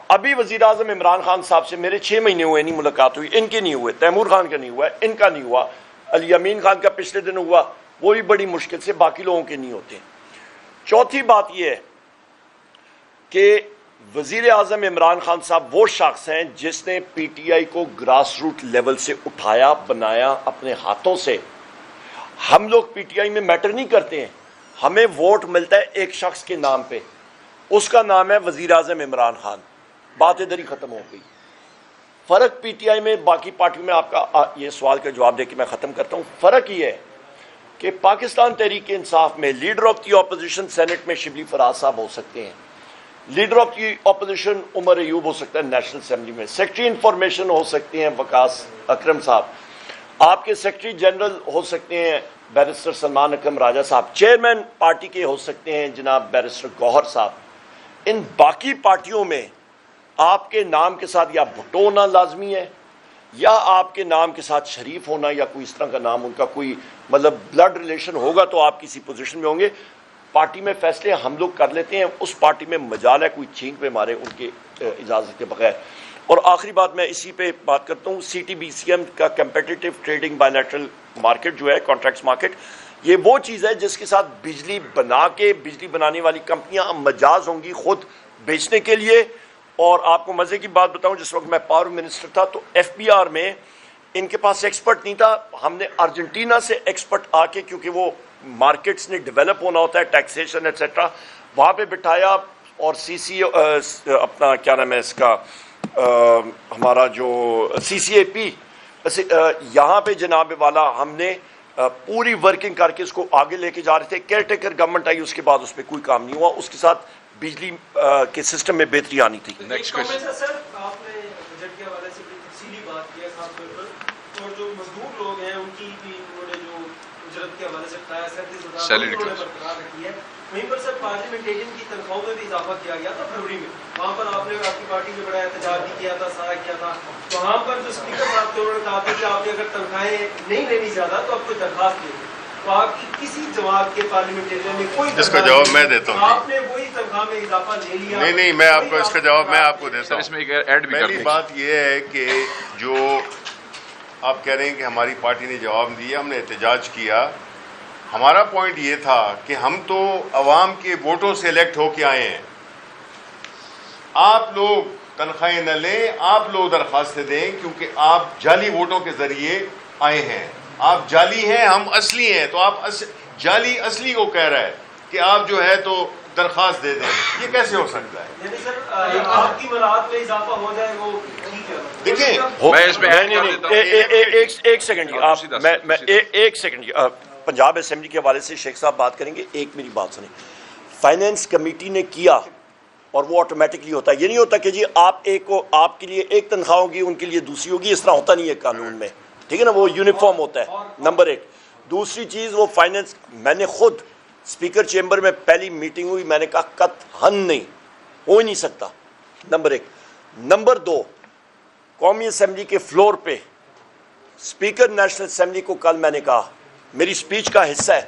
[SPEAKER 2] ابھی وزیر اعظم عمران خان صاحب سے میرے 6 مہینے ہوئے نہیں ملاقات ہوئی. ان کے نہیں ہوئے, تیمور خان کا نہیں ہوا, ان کا نہیں ہوا, علی امین خان کا پچھلے دن ہوا, وہ بھی بڑی مشکل سے, باقی لوگوں کے نہیں ہوتے. چوتھی بات یہ ہے کہ وزیر اعظم عمران خان صاحب وہ شخص ہیں جس نے پی ٹی آئی کو گراس روٹ لیول سے اٹھایا, بنایا اپنے ہاتھوں سے. ہم لوگ پی ٹی آئی میں میٹر نہیں کرتے ہیں, ہمیں ووٹ ملتا ہے ایک شخص کے نام پہ, اس کا نام ہے وزیر اعظم عمران خان. بات ادھر ہی ختم ہو گئی. فرق پی ٹی آئی میں باقی پارٹیوں میں, آپ کا یہ سوال کا جواب دے کے میں ختم کرتا ہوں, فرق یہ ہے کہ پاکستان تحریک انصاف میں leader of the opposition senate میں شبلی فراز صاحب ہو سکتے ہیں, leader of the opposition Omar Ayub ہو سکتا ہے نیشنل اسمبلی میں, سیکرٹری انفارمیشن ہو سکتے ہیں وقاص اکرم صاحب, آپ کے سیکرٹری جنرل ہو سکتے ہیں بیرسٹر سلمان اکرم راجہ صاحب, چیئرمین پارٹی کے ہو سکتے ہیں جناب بیرسٹر گوہر صاحب. ان باقی پارٹیوں میں آپ کے نام کے ساتھ یا بھٹو ہونا لازمی ہے یا آپ کے نام کے ساتھ شریف ہونا یا کوئی اس طرح کا نام, ان کا کوئی مطلب بلڈ ریلیشن ہوگا تو آپ کسی پوزیشن میں ہوں گے. پارٹی میں فیصلے ہم لوگ کر لیتے ہیں, اس پارٹی میں مجال ہے کوئی چھینک پہ مارے ان کے اجازت کے بغیر. اور آخری بات میں اسی پہ بات کرتا ہوں, C T B C M کا کمپیٹیٹو ٹریڈنگ بائیلیٹرل مارکیٹ جو ہے, کانٹریکٹس مارکیٹ, یہ وہ چیز ہے جس کے ساتھ بجلی بنا کے بجلی بنانے والی کمپنیاں مجاز ہوں گی خود بیچنے کے لیے. اور آپ کو مزے کی بات بتاؤں, جس وقت میں پاور منسٹر تھا تو ایف بی آر میں ان کے پاس ایکسپرٹ نہیں تھا, ہم نے ارجنٹینا سے ایکسپرٹ آ کے, کیونکہ وہ مارکیٹس نے ڈیولپ ہونا ہوتا ہے, ٹیکسیشن ایٹسیٹرا, وہاں پہ بٹھایا. اور سی سی اپنا کیا نام ہے اس کا, ہمارا جو سی سی اے پی, یہاں پہ جناب والا ہم نے پوری ورکنگ کر کے اس کو آگے لے کے جا رہے تھے. کیئر ٹیکر گورنمنٹ آئی, اس کے بعد اس پہ کوئی کام نہیں ہوا, اس کے ساتھ بجلی کے سسٹم میں بہتری آنی تھی.
[SPEAKER 4] Next question.
[SPEAKER 6] سر آپ نے بجٹ کے حوالے سے بڑی تفصیلی بات کی ہے خاص طور پر, اور جو مزدور لوگ ہیں ان کی بھی انہوں نے جو اجرت کے حوالے سے بتایا 37,000 برقرار رکھی ہے. وہیں پر سر پارلیمنٹیرین کی تنخواہوں میں بھی اضافہ کیا گیا تھا فروری میں, وہاں پر آپ نے آپ کی پارٹی میں بڑا احتجاج بھی کیا تھا, سارا کیا تھا. وہاں پر جو اسپیکر صاحب تھے انہوں نے کہا تھا کہ آپ نے اگر تنخواہیں نہیں لینی زیادہ تو آپ کو درخواست لیں. تو آپ کی کسی جماعت کے پارلیمنٹیرین نے کوئی,
[SPEAKER 1] اس کا جواب میں دیتا ہوں.
[SPEAKER 6] آپ نے وہی تنخواہ میں اضافہ لے لیا.
[SPEAKER 1] نہیں, میں آپ کو اس کا جواب میں آپ کو دیتا
[SPEAKER 4] سر
[SPEAKER 1] ہوں.
[SPEAKER 4] اس میں ایک ایڈ بھی
[SPEAKER 1] پہلی
[SPEAKER 4] کرتے
[SPEAKER 1] بات یہ ہے کہ جو آپ کہہ رہے ہیں کہ ہماری پارٹی نے جواب دیا, ہم نے احتجاج کیا. ہمارا پوائنٹ یہ تھا کہ ہم تو عوام کے ووٹوں سے الیکٹ ہو کے آئے ہیں. آپ لوگ تنخواہیں نہ لیں, آپ لوگ درخواستیں دیں, کیونکہ آپ جعلی ووٹوں کے ذریعے آئے ہیں. آپ جعلی ہیں, ہم اصلی ہیں. تو آپ جعلی اصلی کو کہہ رہا ہے کہ آپ جو ہے تو درخواست دے دیں, یہ کیسے ہو سکتا ہے؟
[SPEAKER 6] یعنی سر آپ کی مراعات میں اضافہ ہو جائے وہ ٹھیک ہے.
[SPEAKER 1] دیکھیں
[SPEAKER 4] میں اس میں ایڈ کر دیتا ہوں.
[SPEAKER 2] ایک سیکنڈ جی, ایک سیکنڈ جی, پنجاب اسمبلی کے حوالے سے شیخ صاحب بات کریں گے. ایک میری بات سنیں, فائنینس کمیٹی نے کیا اور وہ آٹومیٹکلی ہوتا ہے. یہ نہیں ہوتا کہ جی آپ ایک کو, آپ کے لیے ایک تنخواہ ہوگی ان کے لیے دوسری ہوگی, اس طرح ہوتا نہیں ہے قانون میں, ٹھیک ہے نا, وہ یونیفارم ہوتا ہے. نمبر ایک. دوسری چیز, وہ فائنینس, میں نے خود اسپیکر چیمبر میں پہلی میٹنگ ہوئی, میں نے کہا قطعاً نہیں, ہو ہی نہیں سکتا. نمبر ایک. نمبر دو, قومی اسمبلی کے فلور پہ اسپیکر نیشنل اسمبلی کو کل میں نے کہا, میری سپیچ کا حصہ ہے,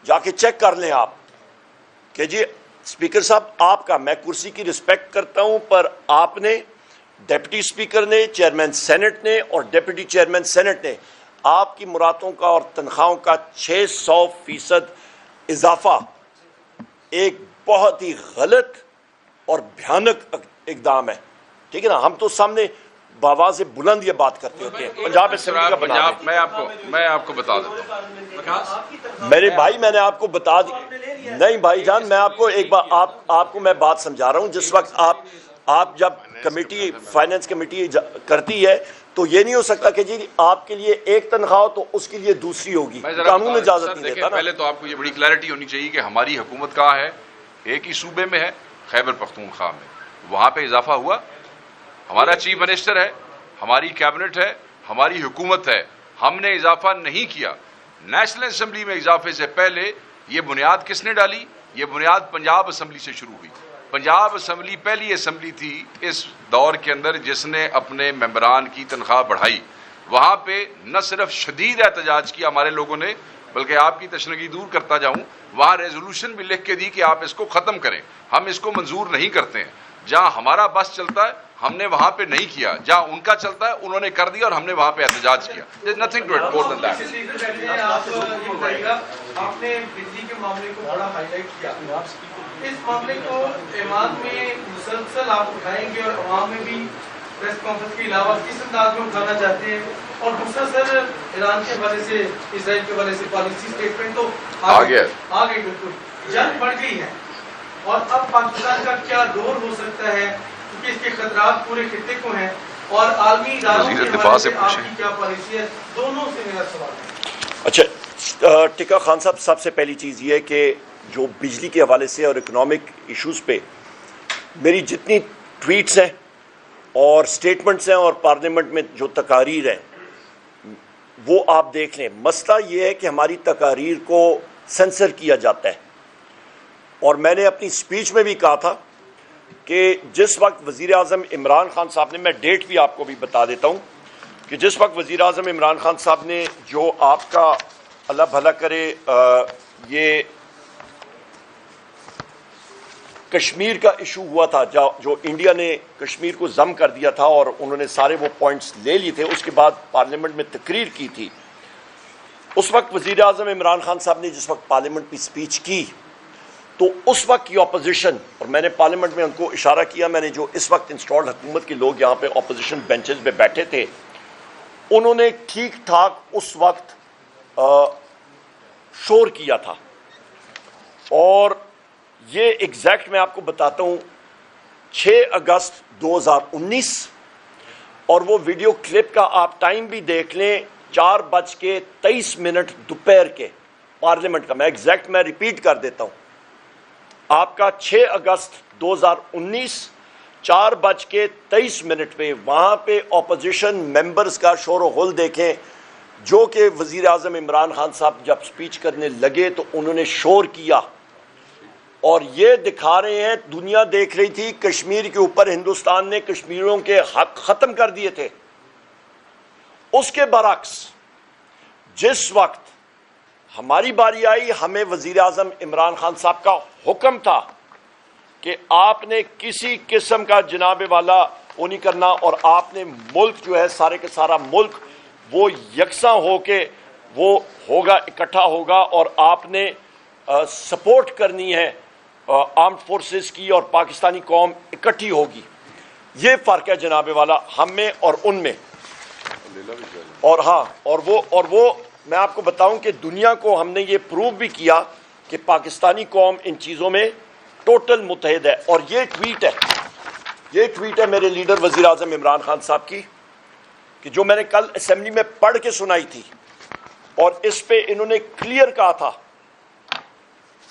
[SPEAKER 2] جا کے چیک کر لیں آپ کہ جی اسپیکر صاحب آپ کا, میں کرسی کی رسپیکٹ کرتا ہوں, پر آپ نے, ڈیپٹی اسپیکر نے, چیئرمین سینٹ نے اور ڈیپٹی چیئرمین سینٹ نے آپ کی مراتوں کا اور تنخواہوں کا 600% اضافہ ایک بہت ہی غلط اور بھیانک اقدام ہے. ٹھیک ہے نا, ہم تو سامنے بآواز بلند یہ بات کرتے ہوتے ہیں. پنجاب اسمبلی کا بنا,
[SPEAKER 4] میں آپ کو بتا دیتا ہوں.
[SPEAKER 2] میرے بھائی, میں نے آپ کو بتا دی, نہیں بھائی جان, میں آپ کو ایک بار آپ کو میں بات سمجھا رہا ہوں. جس وقت آپ جب کمیٹی, فائنینس کمیٹی کرتی ہے تو یہ نہیں ہو سکتا کہ جی آپ کے لیے ایک تنخواہ ہو تو اس کے لیے دوسری ہوگی, قانون اجازت نہیں دیتا نا.
[SPEAKER 4] پہلے تو آپ کو یہ بڑی کلیئرٹی ہونی چاہیے کہ ہماری حکومت کہاں ہے, ایک ہی صوبے میں ہے, خیبر پختونخوا میں. وہاں پہ اضافہ ہوا, ہمارا چیف منسٹر ہے, ہماری کیبنٹ ہے, ہماری حکومت ہے، ہم نے اضافہ نہیں کیا. نیشنل اسمبلی میں اضافے سے پہلے یہ بنیاد کس نے ڈالی؟ یہ بنیاد پنجاب اسمبلی سے شروع ہوئی. پنجاب اسمبلی پہلی اسمبلی تھی اس دور کے اندر جس نے اپنے ممبران کی تنخواہ بڑھائی. وہاں پہ نہ صرف شدید احتجاج کیا ہمارے لوگوں نے، بلکہ آپ کی تشنگی دور کرتا جاؤں، وہاں ریزولوشن بھی لکھ کے دی کہ آپ اس کو ختم کریں. ہم اس کو منظور نہیں کرتے ہیں. جہاں ہمارا بس چلتا ہے ہم نے وہاں پہ نہیں کیا، جہاں ان کا چلتا ہے انہوں نے کر دیا اور ہم نے وہاں پہ احتجاج کیا. Nothing to it more than that.
[SPEAKER 6] آپ نے بجلی کے معاملے کو بڑا ہائی لائٹ کیا. اس معاملے کو ایوان میں مسلسل آپ اٹھائیں گے اور عوام میں بھی پریس کانفرنس کے علاوہ کس انداز میں اٹھانا چاہتے ہیں؟ اور مسلسل ایران کے حوالے سے، اسرائیل کے حوالے سے پالیسی اسٹیٹمنٹ تو آ گئی، بالکل جنگ بڑھ گئی ہے. اور اب پاکستان کا کیا رول ہو سکتا ہے، کیونکہ اس کے خطرات پورے خطے کو ہیں، اور عالمی اداروں کے حوالے سے آپ کی کیا پالیسی ہے؟ دونوں سے میرا سوال ہے.
[SPEAKER 2] اچھا ٹکا خان صاحب، سب سے پہلی چیز یہ ہے کہ جو بجلی کے حوالے سے اور اکنامک ایشوز پہ میری جتنی ٹویٹس ہیں اور سٹیٹمنٹس ہیں اور پارلیمنٹ میں جو تقاریر ہیں وہ آپ دیکھ لیں. مسئلہ یہ ہے کہ ہماری تقاریر کو سینسر کیا جاتا ہے، اور میں نے اپنی سپیچ میں بھی کہا تھا کہ جس وقت وزیر اعظم عمران خان صاحب نے، میں ڈیٹ بھی آپ کو بھی بتا دیتا ہوں، کہ جس وقت وزیر اعظم عمران خان صاحب نے جو آپ کا اللہ بھلا کرے یہ کشمیر کا ایشو ہوا تھا، جو انڈیا نے کشمیر کو ضم کر دیا تھا اور انہوں نے سارے وہ پوائنٹس لے لیے تھے، اس کے بعد پارلیمنٹ میں تقریر کی تھی. اس وقت وزیر اعظم عمران خان صاحب نے جس وقت پارلیمنٹ میں اسپیچ کی تو اس وقت کی اپوزیشن، اور میں نے پارلیمنٹ میں ان کو اشارہ کیا، میں نے جو اس وقت انسٹالڈ حکومت کے لوگ یہاں پہ اپوزیشن بینچز پہ بیٹھے تھے، انہوں نے ٹھیک ٹھاک اس وقت شور کیا تھا. اور یہ ایگزیکٹ میں آپ کو بتاتا ہوں 6 اگست 2019، اور وہ ویڈیو کلپ کا آپ ٹائم بھی دیکھ لیں، 4:23 دوپہر کے پارلیمنٹ کا. میں ایگزیکٹ میں ریپیٹ کر دیتا ہوں آپ کا، 6 اگست 2019 4:23 پہ وہاں پہ اپوزیشن ممبرز کا شور و غل دیکھیں، جو کہ وزیر اعظم عمران خان صاحب جب سپیچ کرنے لگے تو انہوں نے شور کیا، اور یہ دکھا رہے ہیں، دنیا دیکھ رہی تھی، کشمیر کے اوپر ہندوستان نے کشمیریوں کے حق ختم کر دیے تھے. اس کے برعکس جس وقت ہماری باری آئی، ہمیں وزیر اعظم عمران خان صاحب کا حکم تھا کہ آپ نے کسی قسم کا جناب والا وہ نہیں کرنا، اور آپ نے ملک جو ہے سارے کے سارا ملک وہ یکساں ہو کے وہ ہوگا، اکٹھا ہوگا، اور آپ نے سپورٹ کرنی ہے آرمڈ فورسز کی، اور پاکستانی قوم اکٹھی ہوگی. یہ فرق ہے جناب والا ہم میں اور ان میں. اور ہاں، اور وہ میں آپ کو بتاؤں کہ دنیا کو ہم نے یہ پروو بھی کیا کہ پاکستانی قوم ان چیزوں میں ٹوٹل متحد ہے. اور یہ ٹویٹ ہے میرے لیڈر وزیر اعظم عمران خان صاحب کی، کہ جو میں نے کل اسمبلی میں پڑھ کے سنائی تھی، اور اس پہ انہوں نے کلیئر کہا تھا،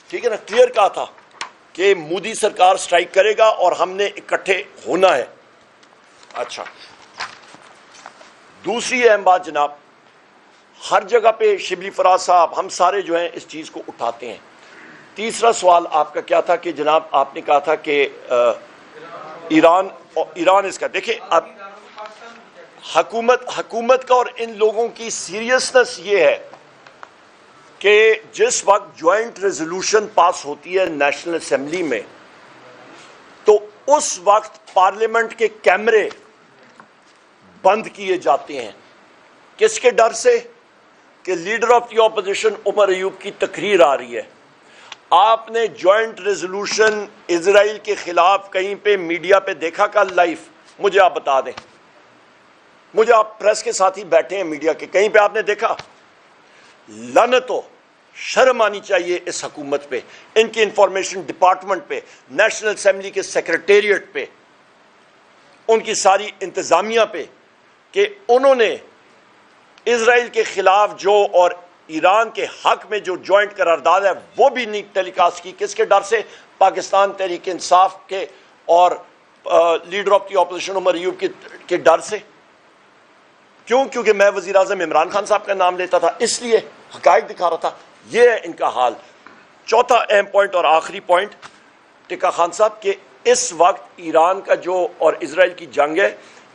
[SPEAKER 2] ٹھیک ہے نا، کلیئر کہا تھا کہ مودی سرکار سٹرائک کرے گا اور ہم نے اکٹھے ہونا ہے. اچھا، دوسری اہم بات جناب، ہر جگہ پہ شبلی فراز صاحب ہم سارے جو ہیں اس چیز کو اٹھاتے ہیں. تیسرا سوال آپ کا کیا تھا کہ جناب آپ نے کہا تھا کہ ایران اس کا، دیکھیں اب حکومت کا اور ان لوگوں کی سیریسنس یہ ہے کہ جس وقت جوائنٹ ریزولوشن پاس ہوتی ہے نیشنل اسمبلی میں، تو اس وقت پارلیمنٹ کے کیمرے بند کیے جاتے ہیں. کس کے ڈر سے؟ کہ leader of the opposition Omar Ayub کی تقریر آ رہی ہے. آپ نے جوائنٹ ریزولوشن اسرائیل کے خلاف کہیں پہ میڈیا پہ دیکھا کل لائیو؟ مجھے آپ بتا دیں، مجھے آپ پریس کے ساتھ ہی بیٹھے ہیں میڈیا کے، کہیں پہ آپ نے دیکھا؟ لعنت ہو، شرم آنی چاہیے اس حکومت پہ، ان کی انفارمیشن ڈپارٹمنٹ پہ، نیشنل اسمبلی کے سیکریٹریٹ پہ، ان کی ساری انتظامیہ پہ، کہ انہوں نے اسرائیل کے خلاف جو اور ایران کے حق میں جو جوائنٹ قرارداد ہے وہ بھی نہیں ٹیلی کاسٹ کی. کس کے ڈر سے؟ پاکستان تحریک انصاف کے اور leader of the opposition Omar Ayub کے ڈر سے. کیوں؟ کیونکہ میں وزیر اعظم عمران خان صاحب کا نام لیتا تھا، اس لیے حقائق دکھا رہا تھا. یہ ہے ان کا حال. چوتھا اہم پوائنٹ اور آخری پوائنٹ ٹکا خان صاحب، کہ اس وقت ایران کا جو اور اسرائیل کی جنگ ہے،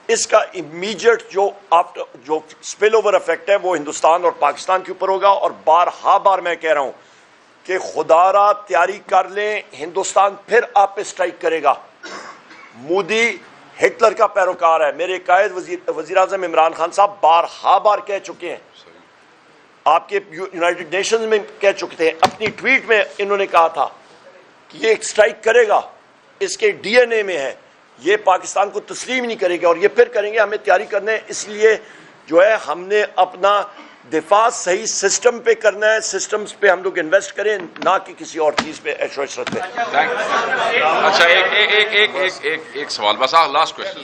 [SPEAKER 2] اس کا امیجیٹ جو سپل اوور افیکٹ ہے وہ ہندوستان اور پاکستان کے اوپر ہوگا. اور بار میں کہہ رہا ہوں کہ خدا را تیاری کر لیں، ہندوستان پھر آپ پہ سٹرائک کرے گا. مودی ہٹلر کا پیروکار ہے. میرے قائد وزیر اعظم عمران خان صاحب بار کہہ چکے ہیں، آپ کے یونائٹڈ نیشنز میں کہہ چکے تھے، اپنی ٹویٹ میں انہوں نے کہا تھا کہ یہ ایک سٹرائک کرے گا، اس کے ڈی این اے میں ہے، یہ پاکستان کو تسلیم نہیں کرے گا اور یہ پھر کریں گے. ہمیں تیاری کرنا ہے، اس لیے جو ہے ہم نے اپنا دفاع صحیح سسٹم پہ کرنا ہے. سسٹمز پہ ہم لوگ انویسٹ کریں، نہ کہ کسی اور چیز پہ عیش و عشرت پہ.
[SPEAKER 4] اچھا ایک سوال بس، لاسٹ کوشچن،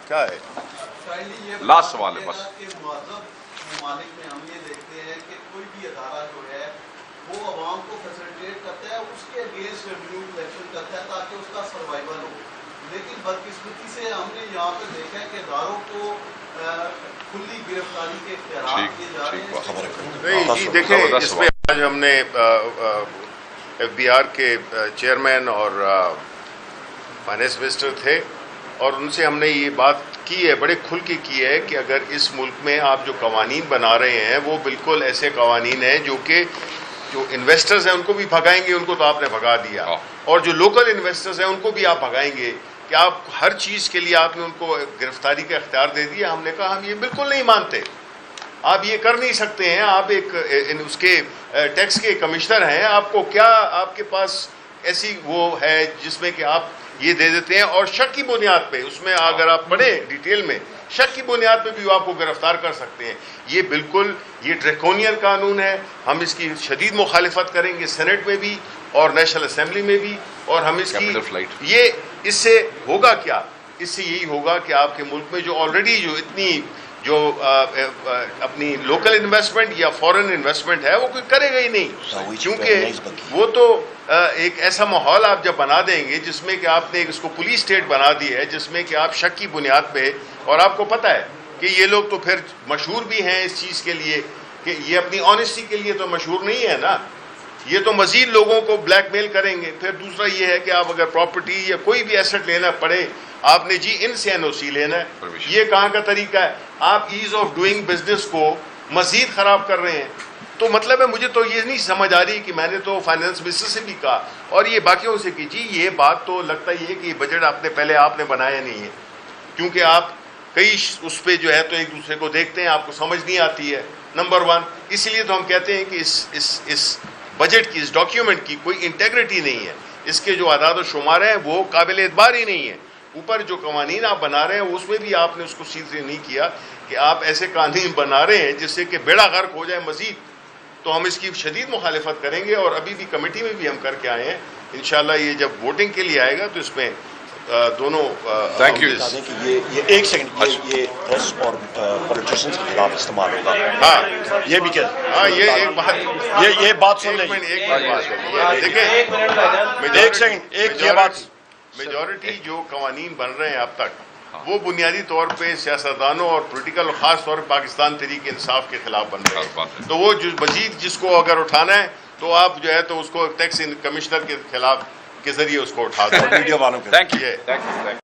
[SPEAKER 1] کیا ہے
[SPEAKER 4] لاسٹ سوال ہے بس.
[SPEAKER 7] ممالک میں ہم یہ دیکھتے ہیں کہ کوئی بھی ادارہ جو ہے وہ عوام کو فیسلٹیٹ کرتا ہے، اس کے اگینسٹ ریونیو کلیکشن کرتا ہے تاکہ اس کا سروائیول ہو. لیکن بدقسمتی سے ہم نے یہاں پہ دیکھا ہے کہ اداروں کو کھلی گرفتاری کے اختیارات دیے جا رہے ہیں.
[SPEAKER 1] نہیں جی، دیکھیں اس میں آج ہم نے ایف بی آر کے چیئرمین اور فائنانس منسٹر تھے، اور ان سے ہم نے یہ بات کی ہے، بڑے کھل کے کی ہے کہ اگر اس ملک میں آپ جو قوانین بنا رہے ہیں وہ بالکل ایسے قوانین ہیں جو کہ جو انویسٹرز ہیں ان کو بھی بھگائیں گے، ان کو تو آپ نے بھگا دیا، اور جو لوکل انویسٹرز ہیں ان کو بھی آپ بھگائیں گے، کہ آپ ہر چیز کے لیے آپ نے ان کو گرفتاری کا اختیار دے دیا. ہم نے کہا ہم یہ بالکل نہیں مانتے، آپ یہ کر نہیں سکتے ہیں. آپ ایک اس کے ٹیکس کے کمشنر ہیں، آپ کو کیا آپ کے پاس ایسی وہ ہے جس میں کہ آپ یہ دے دیتے ہیں، اور شک کی بنیاد پہ، اس میں اگر آپ پڑھیں ڈیٹیل میں، شک کی بنیاد پہ بھی وہ آپ کو گرفتار کر سکتے ہیں. یہ بالکل یہ ڈریکونین قانون ہے. ہم اس کی شدید مخالفت کریں گے سینٹ میں بھی اور نیشنل اسمبلی میں بھی، اور ہم اس کی یہ اس سے ہوگا کیا؟ اس سے یہی ہوگا کہ آپ کے ملک میں جو آلریڈی جو اتنی جو اپنی لوکل انویسٹمنٹ یا فورن انویسٹمنٹ ہے وہ کوئی کرے گا ہی نہیں، کیونکہ وہ تو ایک ایسا ماحول آپ جب بنا دیں گے جس میں کہ آپ نے اس کو پولیس اسٹیٹ بنا دی ہے، جس میں کہ آپ شک کی بنیاد پہ، اور آپ کو پتہ ہے کہ یہ لوگ تو پھر مشہور بھی ہیں اس چیز کے لیے کہ یہ اپنی آنیسٹی کے لیے تو مشہور نہیں ہے نا، یہ تو مزید لوگوں کو بلیک میل کریں گے. پھر دوسرا یہ ہے کہ آپ اگر پراپرٹی یا کوئی بھی ایسٹ لینا پڑے، آپ نے جی ان سے این او سی لینا ہے. یہ کہاں کا طریقہ ہے؟ آپ ایز آف ڈوئنگ بزنس کو مزید خراب کر رہے ہیں. تو مطلب ہے مجھے تو یہ نہیں سمجھ آ رہی کہ میں نے تو فائنانس منسٹر سے بھی کہا اور یہ باقیوں سے کہ جی یہ بات تو لگتا ہی ہے کہ یہ بجٹ آپ نے بنایا نہیں ہے، کیونکہ آپ کئی اس پہ جو ہے تو ایک دوسرے کو دیکھتے ہیں، آپ کو سمجھ نہیں آتی ہے، نمبر ون. اسی لیے تو ہم کہتے ہیں کہ اس بجٹ کی، اس ڈاکیومنٹ کی کوئی انٹیگریٹی نہیں ہے. اس کے جو اعداد و شمار ہیں وہ قابل اعتبار ہی نہیں ہے. اوپر جو قوانین آپ بنا رہے ہیں اس میں بھی آپ نے اس کو سیدھے نہیں کیا کہ آپ ایسے قوانین بنا رہے ہیں جس سے کہ بیڑا غرق ہو جائے مزید. تو ہم اس کی شدید مخالفت کریں گے، اور ابھی بھی کمیٹی میں بھی ہم کر کے آئے ہیں. انشاءاللہ یہ جب ووٹنگ کے لیے آئے گا تو اس میں دونوں
[SPEAKER 4] تھینک یو.
[SPEAKER 2] یہ ایک سیکنڈ، یہ پریس اور پولیٹیشینز کے خلاف استعمال ہوگا.
[SPEAKER 1] ہاں
[SPEAKER 2] یہ بھی
[SPEAKER 1] ہاں یہ ایک بات،
[SPEAKER 2] یہ بات سن لیں.
[SPEAKER 1] دیکھیں
[SPEAKER 2] ایک سیکنڈ، ایک یہ بات،
[SPEAKER 1] میجورٹی جو قوانین بن رہے ہیں اب تک وہ بنیادی طور پہ سیاستدانوں اور پولیٹیکل اور خاص طور پہ پاکستان تحریک انصاف کے خلاف بن رہے ہیں. تو وہ جو مزید جس کو اگر اٹھانا ہے تو آپ جو ہے تو اس کو ٹیکس کمشنر کے خلاف کے ذریعے اس کو اٹھا دیں.
[SPEAKER 2] ویڈیو والوں کے
[SPEAKER 4] تھینک یو.